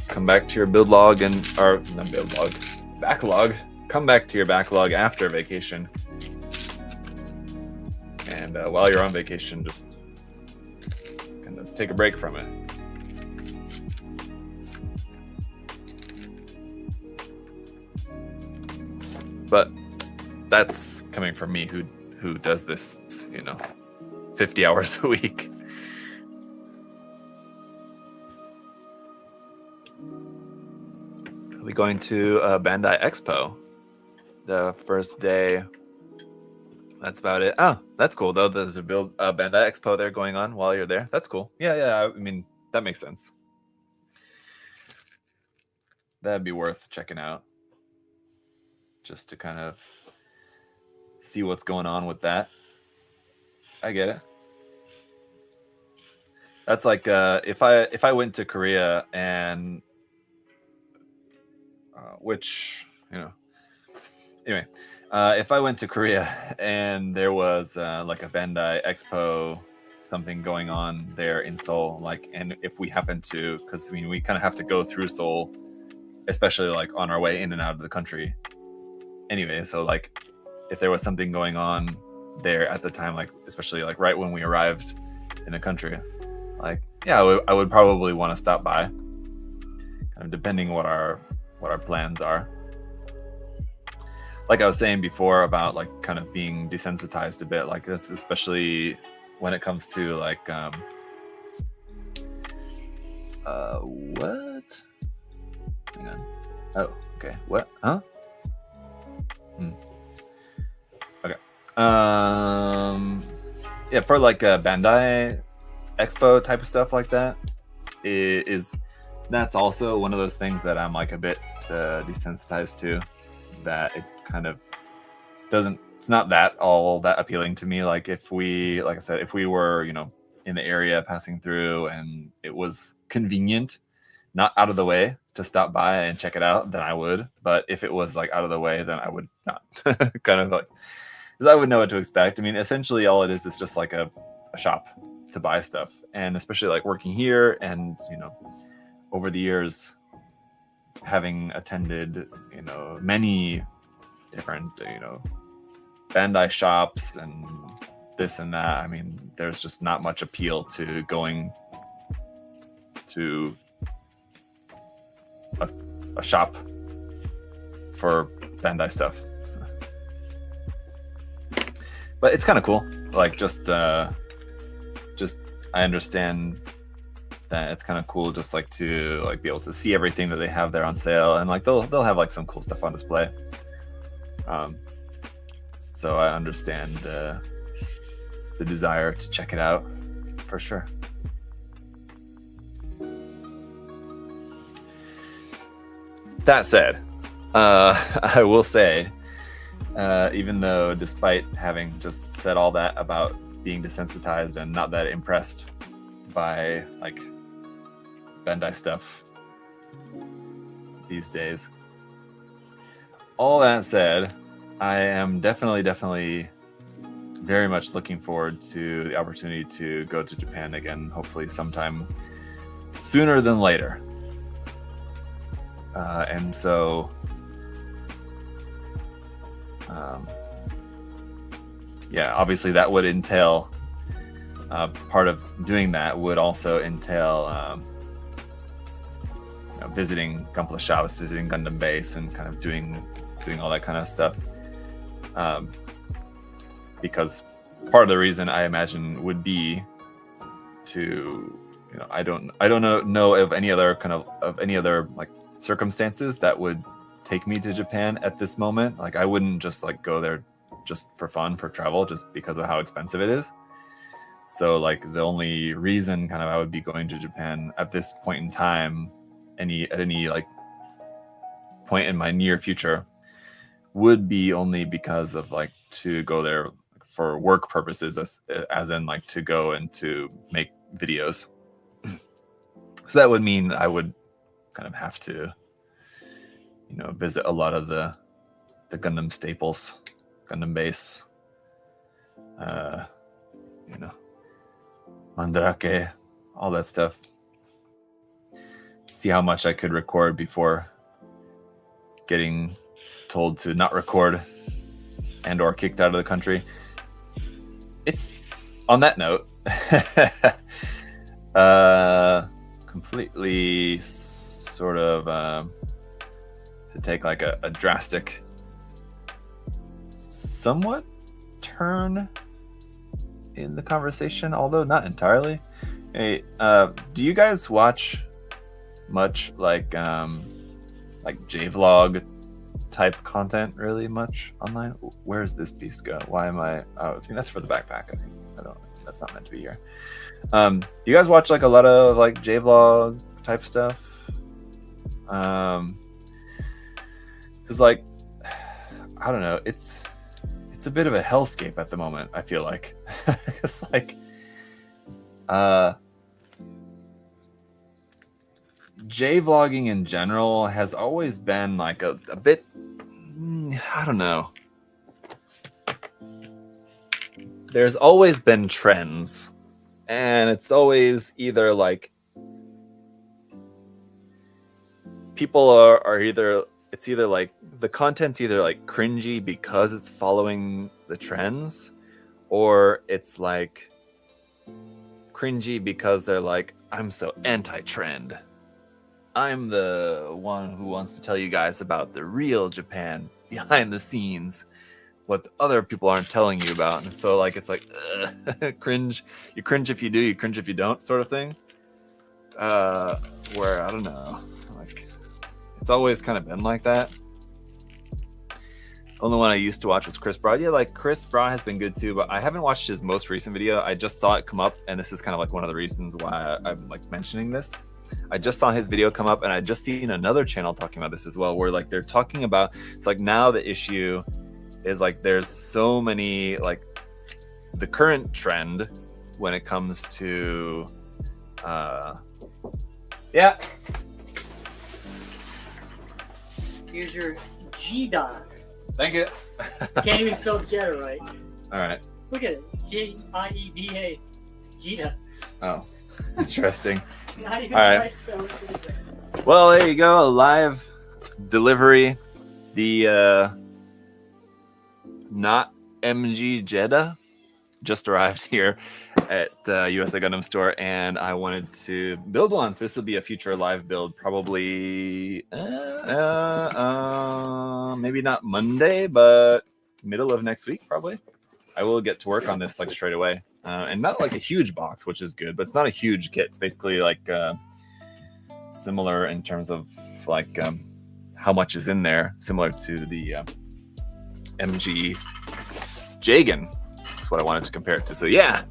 to your build log backlog. Come back to your backlog after vacation, and while you're on vacation, just kind of take a break from it. But that's coming from me, who does this, 50 hours a week. We're going to Bandai Expo the first day. That's about it. Oh, that's cool though. There's a Bandai Expo there going on while you're there. That's cool. Yeah. I mean, that makes sense. That'd be worth checking out, just to kind of see what's going on with that. I get it. That's like if I went to Korea and anyway, if I went to Korea and there was like a Bandai Expo, something going on there in Seoul, like, and if we happen to, because we kind of have to go through Seoul, especially like on our way in and out of the country anyway, so like if there was something going on there at the time, like especially like right when we arrived in the country, like, yeah, I would probably want to stop by, kind of depending what our plans are. Like I was saying before about like kind of being desensitized a bit, like that's especially when it comes to like what? Hang on. Oh, okay. What? Huh? Okay. Yeah, for like a Bandai Expo type of stuff like that, that's also one of those things that I'm like a bit desensitized to, that it kind of it's not that all that appealing to me. Like if we were, in the area passing through and it was convenient, not out of the way, to stop by and check it out, then I would. But if it was like out of the way, then I would not. Kind of like, because I would know what to expect. I mean, essentially all it is just like a shop to buy stuff, and especially like working here, and over the years having attended many different Bandai shops and this and that. I mean, there's just not much appeal to going to a shop for Bandai stuff. But it's kind of cool. Like just I understand that it's kind of cool just like to like be able to see everything that they have there on sale, and like they'll have like some cool stuff on display. So I understand the desire to check it out for sure. That said, I will say, even though despite having just said all that about being desensitized and not that impressed by like Bandai stuff these days, all that said, I am definitely very much looking forward to the opportunity to go to Japan again, hopefully sometime sooner than later. And so yeah, obviously that would entail part of doing that would also entail visiting Gunpla shops, visiting Gundam base, and kind of doing all that kind of stuff. Because part of the reason I imagine would be to I don't know of any other like circumstances that would take me to Japan at this moment. Like I wouldn't just like go there just for fun, for travel, just because of how expensive it is. So like the only reason kind of I would be going to Japan at this point in time, at any like point in my near future, would be only because of like to go there for work purposes, as in like to go and to make videos. So that would mean I would kind of have to visit a lot of the Gundam staples, Gundam base, Mandarake, all that stuff. See how much I could record before getting told to not record and or kicked out of the country. It's on that note, completely sort of to take like a drastic, somewhat turn in the conversation, although not entirely. Hey, do you guys watch much like J-vlog type content really much online? Where does this piece go? Why am I think that's for the backpack. I think that's not meant to be here. Do you guys watch like a lot of like J-vlog type stuff? Because like I don't know, it's a bit of a hellscape at the moment, I feel like. It's like J-vlogging in general has always been like a bit, I don't know. There's always been trends, and it's always either like people are either, it's either like the content's either like cringy because it's following the trends, or it's like cringy because they're like, I'm so anti-trend. I'm the one who wants to tell you guys about the real Japan behind the scenes, what other people aren't telling you about. And so like it's like cringe. You cringe if you do, you cringe if you don't, sort of thing. Where I don't know, like it's always kind of been like that. Only one I used to watch was Chris Broad. Yeah, like Chris Broad has been good too, but I haven't watched his most recent video. I just saw it come up, and this is kind of like one of the reasons why I'm like mentioning this. I just saw his video come up, and I just seen another channel talking about this as well, where like they're talking about, it's like now the issue is like there's so many, like the current trend when it comes to yeah, here's your G-Dog. Thank you. Can't even spell Jetta right. All right. Look at it. J-I-E-D-A. Jetta. Oh, interesting. Not even All right. right spelling for the Jetta. Well, there you go. A live delivery. The not MG Jeddah just arrived here at USA Gundam Store, and I wanted to build one. This will be a future live build, probably maybe not Monday, but middle of next week, probably. I will get to work on this like straight away, and not like a huge box, which is good, but it's not a huge kit. It's basically like similar in terms of like how much is in there, similar to the MG Jagan. That's what I wanted to compare it to. So yeah,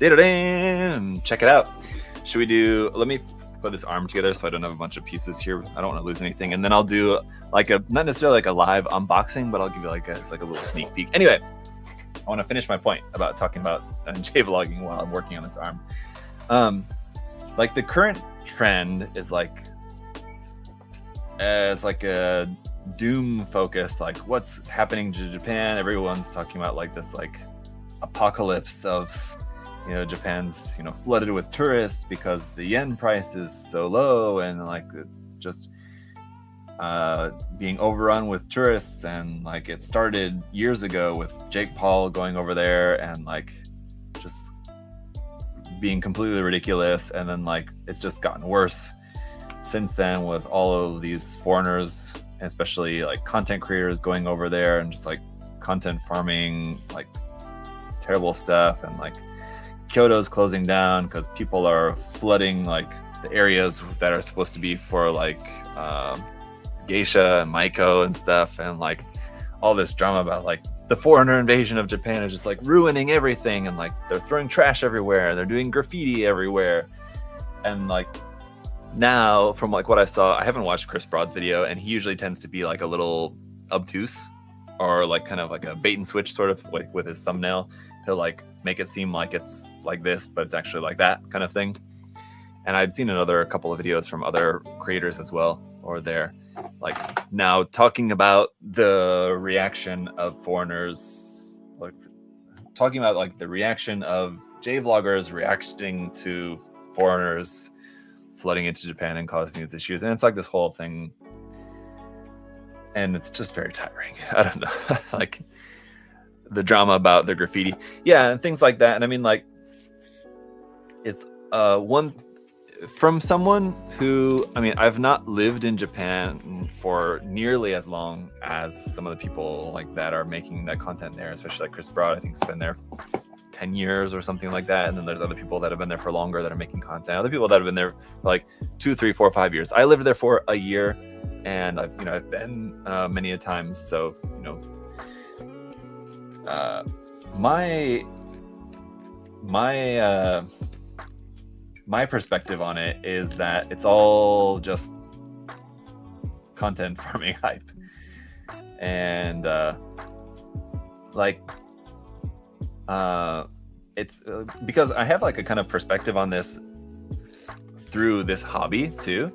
check it out. Should we do? Let me put this arm together so I don't have a bunch of pieces here. I don't want to lose anything, and then I'll do like a not necessarily like a live unboxing, but I'll give you like a little sneak peek. Anyway, I want to finish my point about talking about J-vlogging while I'm working on this arm. Like the current trend is like it's like a doom focus, like what's happening to Japan. Everyone's talking about like this like apocalypse of, you know, Japan's, you know, flooded with tourists because the yen price is so low, and like it's just being overrun with tourists. And like it started years ago with Jake Paul going over there and like just being completely ridiculous, and then like it's just gotten worse since then with all of these foreigners, especially like content creators going over there and just like content farming like terrible stuff. And like Kyoto's closing down because people are flooding like the areas that are supposed to be for like geisha and maiko and stuff, and like all this drama about like the foreigner invasion of Japan is just like ruining everything, and like they're throwing trash everywhere and they're doing graffiti everywhere. And like now, from like what I saw, I haven't watched Chris Broad's video, and he usually tends to be like a little obtuse or like kind of like a bait and switch sort of like with his thumbnail. He'll like make it seem like it's like this, but it's actually like that kind of thing. And I'd seen a couple of videos from other creators as well, or they're like now talking about the reaction of foreigners, like talking about like the reaction of J-vloggers reacting to foreigners flooding into Japan and causing these issues. And it's like this whole thing, and it's just very tiring. I don't know. Like the drama about the graffiti, yeah, and things like that. And I mean, like it's one from someone who, I mean, I've not lived in Japan for nearly as long as some of the people like that are making that content there, especially like Chris Broad. I think has been there 10 years or something like that. And then there's other people that have been there for longer that are making content. Other people that have been there for like 2, 3, 4, 5 years. I lived there for a year, and I've been many a times. So, my perspective on it is that it's all just content farming hype. And it's because I have like a kind of perspective on this through this hobby too,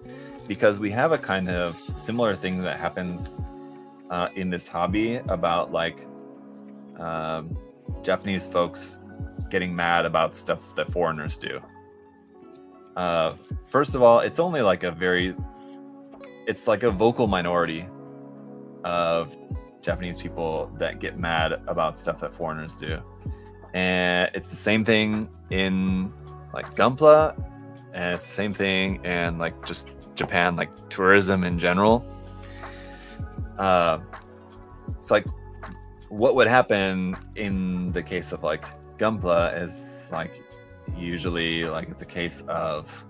because we have a kind of similar thing that happens in this hobby about like Japanese folks getting mad about stuff that foreigners do. First of all, it's only like it's like a vocal minority of Japanese people that get mad about stuff that foreigners do. And it's the same thing in like Gunpla, and it's the same thing in like just Japan, like tourism in general. It's like what would happen in the case of like Gunpla is like usually like it's a case of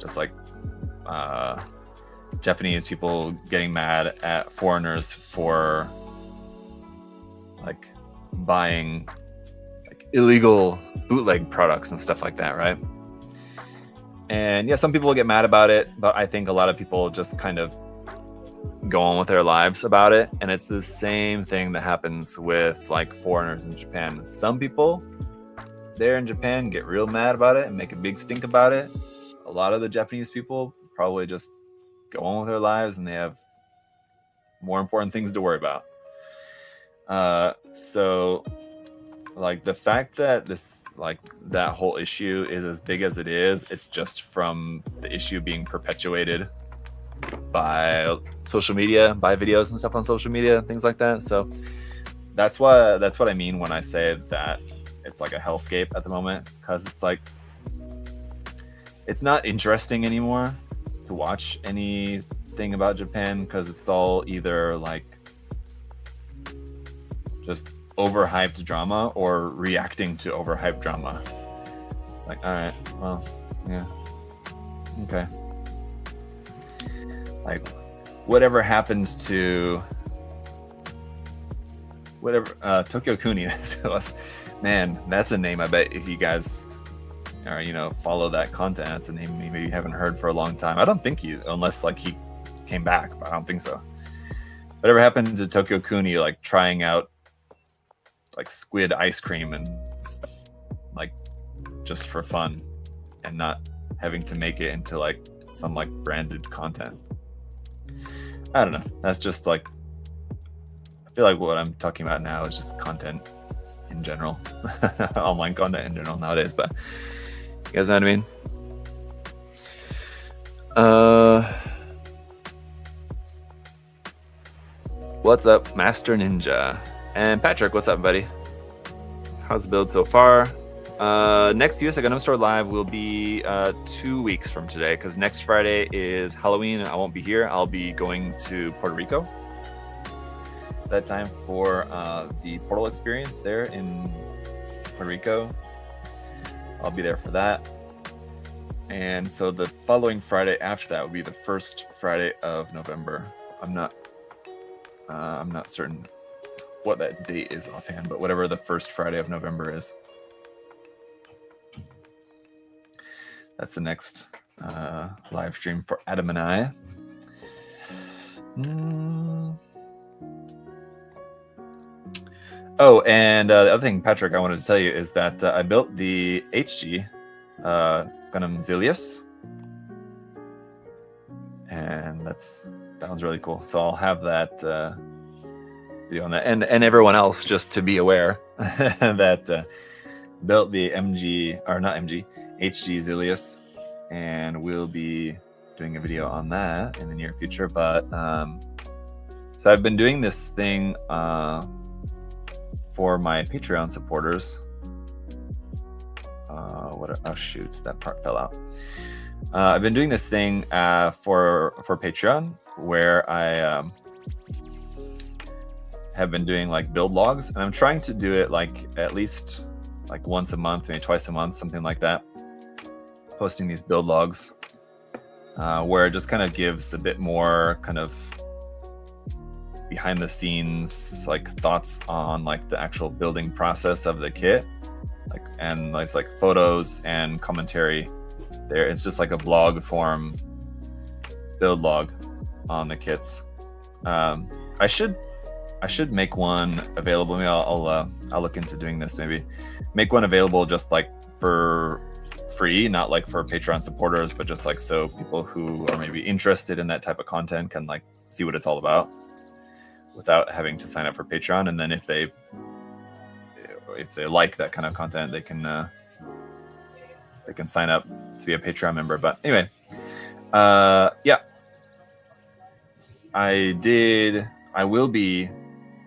just like Japanese people getting mad at foreigners for like buying like illegal bootleg products and stuff like that, right? And yeah, some people get mad about it, but I think a lot of people just kind of go on with their lives about it. And it's the same thing that happens with like foreigners in Japan. Some people there in Japan get real mad about it and make a big stink about it. A lot of the Japanese people probably just go on with their lives, and they have more important things to worry about. So like the fact that that whole issue is as big as it is, it's just from the issue being perpetuated by social media, by videos and stuff on social media, things like that. So that's what I mean when I say that it's like a hellscape at the moment, because it's like it's not interesting anymore to watch anything about Japan, because it's all either like just overhyped drama or reacting to overhyped drama. It's like, all right, well, yeah, okay. Like, whatever happens to Tokyo Kuni, man, that's a name I bet if you guys or follow that content, that's a name maybe you haven't heard for a long time. I don't think unless like he came back, but I don't think so. Whatever happened to Tokyo Kuni, like trying out like squid ice cream and stuff, like just for fun, and not having to make it into like some like branded content. I don't know. That's just like, I feel like what I'm talking about now is just content in general, online content in general nowadays. But you guys know what I mean? What's up, Master Ninja? And Patrick, what's up, buddy? How's the build so far? Next USA Gundam Store Live will be 2 weeks from today, because next Friday is Halloween and I won't be here. I'll be going to Puerto Rico that time for the Portal experience there in Puerto Rico. I'll be there for that. And so the following Friday after that will be the first Friday of November. I'm not certain what that date is offhand, but whatever the first Friday of November is. That's the next live stream for Adam and I. Oh, and the other thing, Patrick, I wanted to tell you is that I built the HG Gundam Zilius, and that was really cool. So I'll have that video on that, and everyone else just to be aware that built the HG Zilius, and we'll be doing a video on that in the near future. But so I've been doing this thing for my Patreon supporters. Oh shoot, that part fell out. I've been doing this thing for Patreon, where I have been doing like build logs, and I'm trying to do it like at least like once a month, maybe twice a month, something like that. Posting these build logs where it just kind of gives a bit more kind of behind the scenes like thoughts on like the actual building process of the kit, like, and it's like photos and commentary there. It's just like a blog form build log on the kits. I should make one available. Maybe I'll look into doing this. Maybe make one available just like for free, not like for Patreon supporters, but just like so people who are maybe interested in that type of content can like see what it's all about without having to sign up for Patreon. And then if they like that kind of content, they can sign up to be a Patreon member. But anyway, yeah, I will be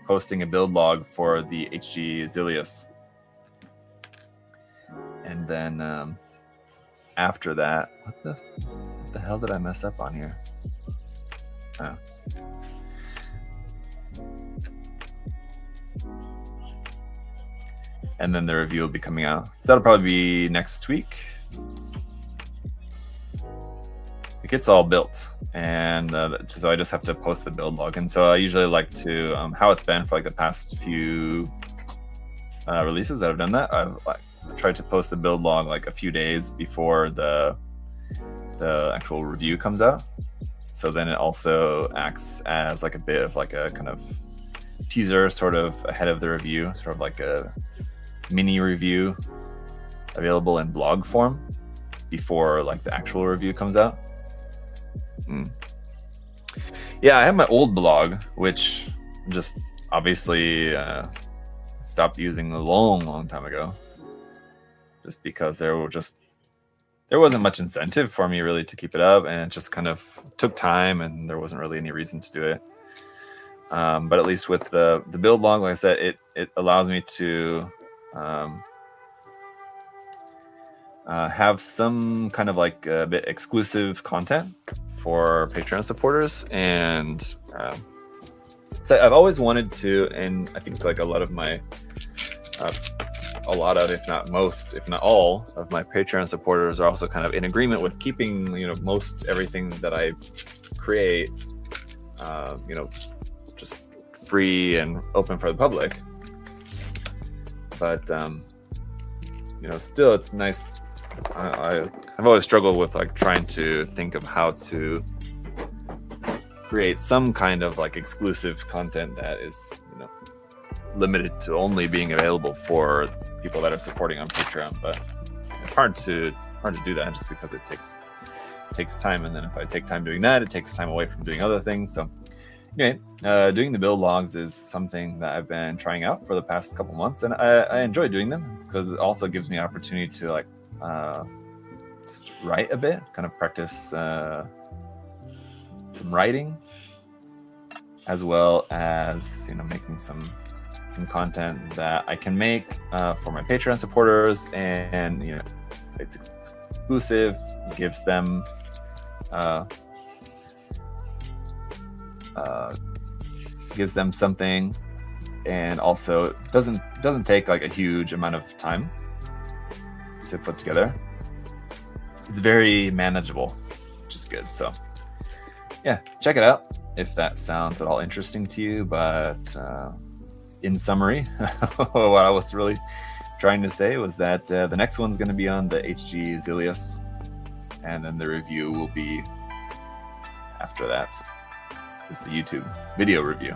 posting a build log for the HG Zilius, and then after that, what the hell did I mess up on here? Oh. And then the review will be coming out. So that'll probably be next week. It gets all built, and so I just have to post the build log. And so I usually like to how it's been for like the past few releases that I've done that. I've like tried to post the build log like a few days before the actual review comes out. So then it also acts as like a bit of like a kind of teaser, sort of ahead of the review, sort of like a mini review available in blog form before like the actual review comes out. Yeah, I have my old blog, which just obviously stopped using a long time ago, just because there wasn't much incentive for me really to keep it up, and it just kind of took time, and there wasn't really any reason to do it. But at least with the build log, like I said, it allows me to have some kind of like a bit exclusive content for Patreon supporters, and so I've always wanted to, and I think like a lot of, if not most, if not all, of my Patreon supporters are also kind of in agreement with keeping, most everything that I create, just free and open for the public. But still, it's nice. I've always struggled with like trying to think of how to create some kind of like exclusive content that is limited to only being available for people that are supporting on Patreon. But it's hard to do that just because it takes time, and then if I take time doing that, it takes time away from doing other things. So anyway, doing the build logs is something that I've been trying out for the past couple months, and I enjoy doing them because it also gives me an opportunity to like just write a bit, kind of practice some writing, as well as making some content that I can make for my Patreon supporters, and it's exclusive, gives them something, and also doesn't take like a huge amount of time to put together. It's very manageable, which is good. So yeah, check it out if that sounds at all interesting to you. But in summary, what I was really trying to say was that the next one's going to be on the HG Zilius, and then the review will be after that. Is the YouTube video review.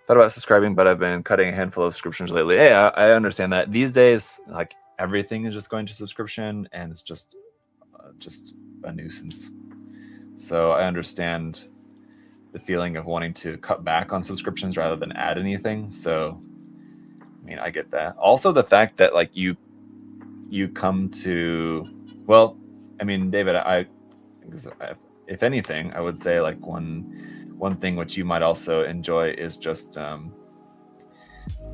Thought about subscribing, but I've been cutting a handful of subscriptions lately. Hey, I understand that these days, like everything is just going to subscription, and it's just a nuisance. So I understand the feeling of wanting to cut back on subscriptions rather than add anything. So I mean, I get that. Also, the fact that like you come to, well, I mean, David, if anything, I would say like one thing which you might also enjoy is just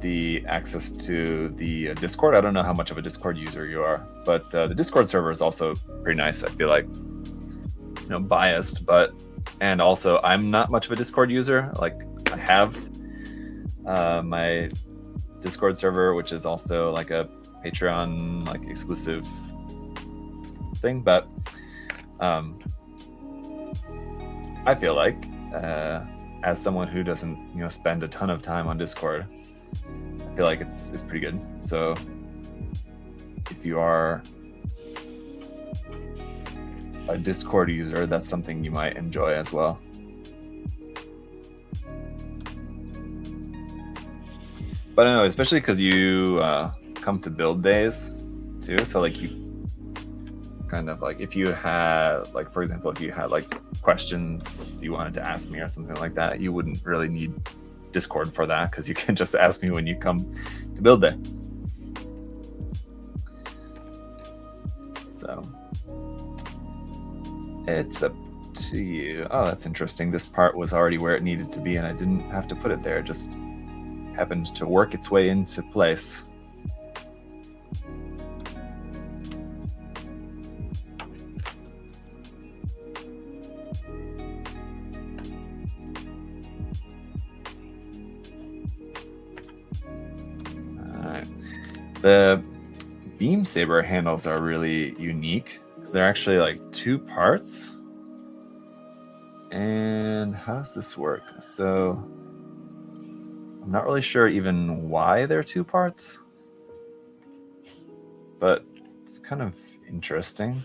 the access to the Discord. I don't know how much of a Discord user you are, but the Discord server is also pretty nice. I feel like, biased, but, and also I'm not much of a Discord user. Like I have my Discord server, which is also like a Patreon like exclusive thing, but I feel like as someone who doesn't spend a ton of time on Discord, I feel like it's pretty good. So if you are a Discord user, that's something you might enjoy as well. But I don't know, especially because you come to build days too. So like you kind of like, if you had like, for example, if you had like questions you wanted to ask me or something like that, you wouldn't really need Discord for that, because you can just ask me when you come to build day. So it's up to you. Oh, that's interesting. This part was already where it needed to be, and I didn't have to put it there. It just happened to work its way into place. The beam saber handles are really unique because they're actually like two parts. And how does this work? So I'm not really sure even why they're two parts, but it's kind of interesting.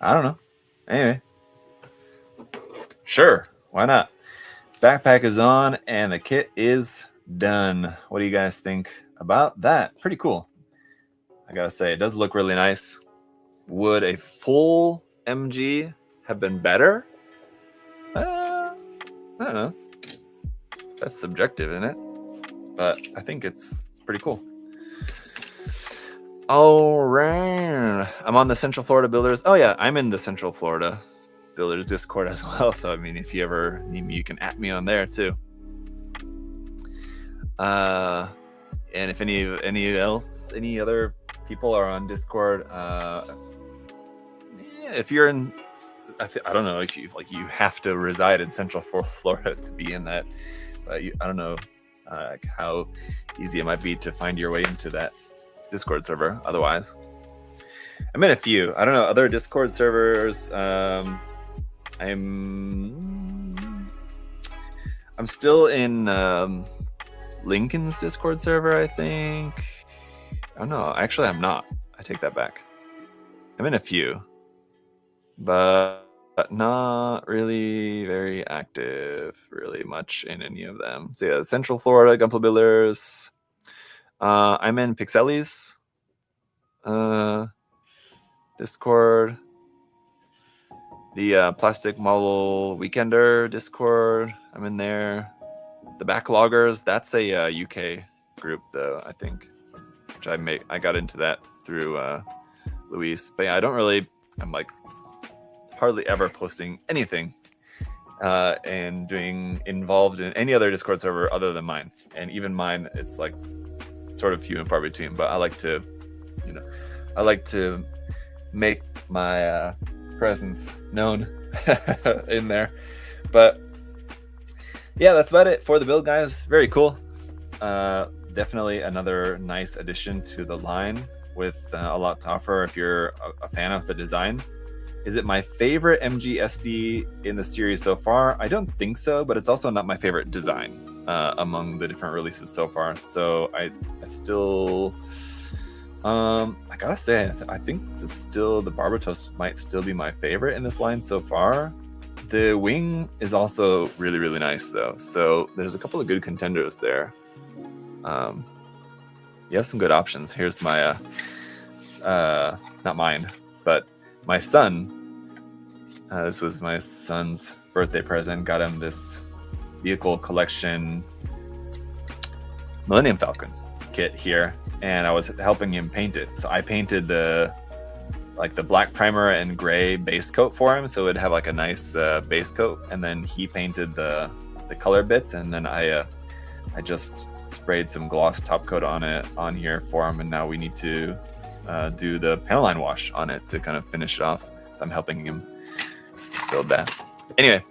I don't know. Anyway, sure, why not? Backpack is on and the kit is done. What do you guys think about that? Pretty cool. I gotta say, it does look really nice. Would a full MG have been better? I don't know. That's subjective, isn't it? But I think it's pretty cool. All right. I'm on the Central Florida Builders. Oh, yeah, I'm in the Central Florida Builders Discord as well. So, I mean, if you ever need me, you can at me on there too. And if any other people are on Discord, if you're in, I don't know if you have to reside in Central Florida to be in that. But I don't know how easy it might be to find your way into that Discord server. Otherwise, I'm in a few. I don't know other Discord servers. I'm still in Lincoln's Discord server, I think. I don't know. Actually, I'm not. I take that back. I'm in a few, but not really very active, really much in any of them. So yeah, Central Florida Gunpla Builders. I'm in Pixelli's Discord. The Plastic Model Weekender Discord. I'm in there. The Backloggers. That's a UK group, though, I think. Which I got into that through Luis. But yeah, I'm like hardly ever posting anything and being involved in any other Discord server other than mine. And even mine, it's like sort of few and far between. But I like to make my presence known in there. But yeah, that's about it for the build, guys. Very cool. Definitely another nice addition to the line with a lot to offer if you're a fan of the design. Is it my favorite MGSD in the series so far? I don't think so, but it's also not my favorite design among the different releases so far. So I still, I gotta say, I think the Barbatos might still be my favorite in this line so far. The wing is also really, really nice though. So there's a couple of good contenders there. You have some good options. Here's my, not mine, but my son, this was my son's birthday present. Got him this vehicle collection Millennium Falcon kit here, and I was helping him paint it. So I painted the black primer and gray base coat for him, so it'd have like a nice base coat, and then he painted the color bits, and then I just sprayed some gloss top coat on here for him, and now we need to do the panel line wash on it to kind of finish it off. So I'm helping him build that. Anyway,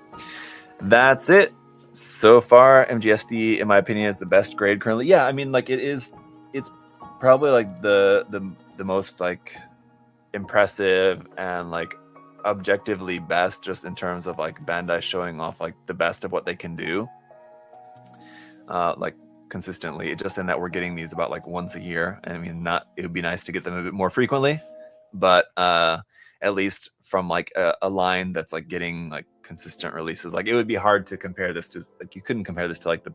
that's it. So far, MGSD, in my opinion, is the best grade currently. Yeah, I mean, like it's probably like the most like impressive and like objectively best, just in terms of like Bandai showing off like the best of what they can do. Like consistently, just in that we're getting these about like once a year. And I mean, it would be nice to get them a bit more frequently, but at least from like a line that's like getting like consistent releases. Like it would be hard to compare this to, like you couldn't compare this to like the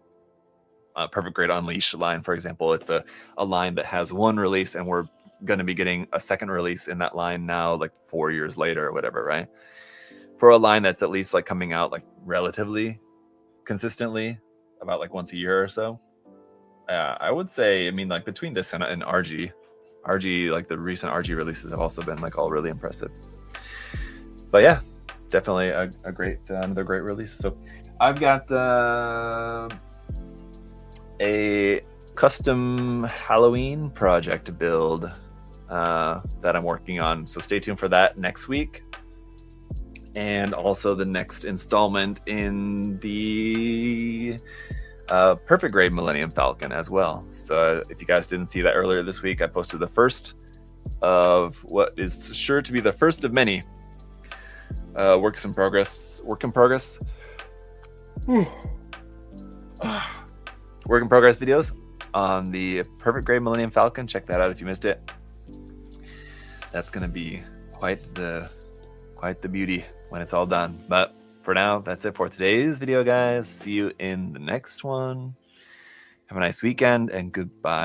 Perfect Grade Unleashed line, for example. It's a line that has one release, and we're going to be getting a second release in that line now, like 4 years later or whatever, right? For a line that's at least like coming out like relatively consistently, about like once a year or so. I would say, I mean, like between this and RG, like the recent RG releases have also been like all really impressive. But yeah, definitely a great, another great release. So I've got a custom Halloween project to build that I'm working on. So stay tuned for that next week. And also the next installment in the Perfect Grade Millennium Falcon as well. So if you guys didn't see that earlier this week, I posted the first of what is sure to be the first of many work in progress videos on the Perfect Grade Millennium Falcon. Check that out if you missed it. That's going to be quite the quite the beauty when it's all done. But for now, that's it for today's video, guys. See you in the next one. Have a nice weekend and goodbye.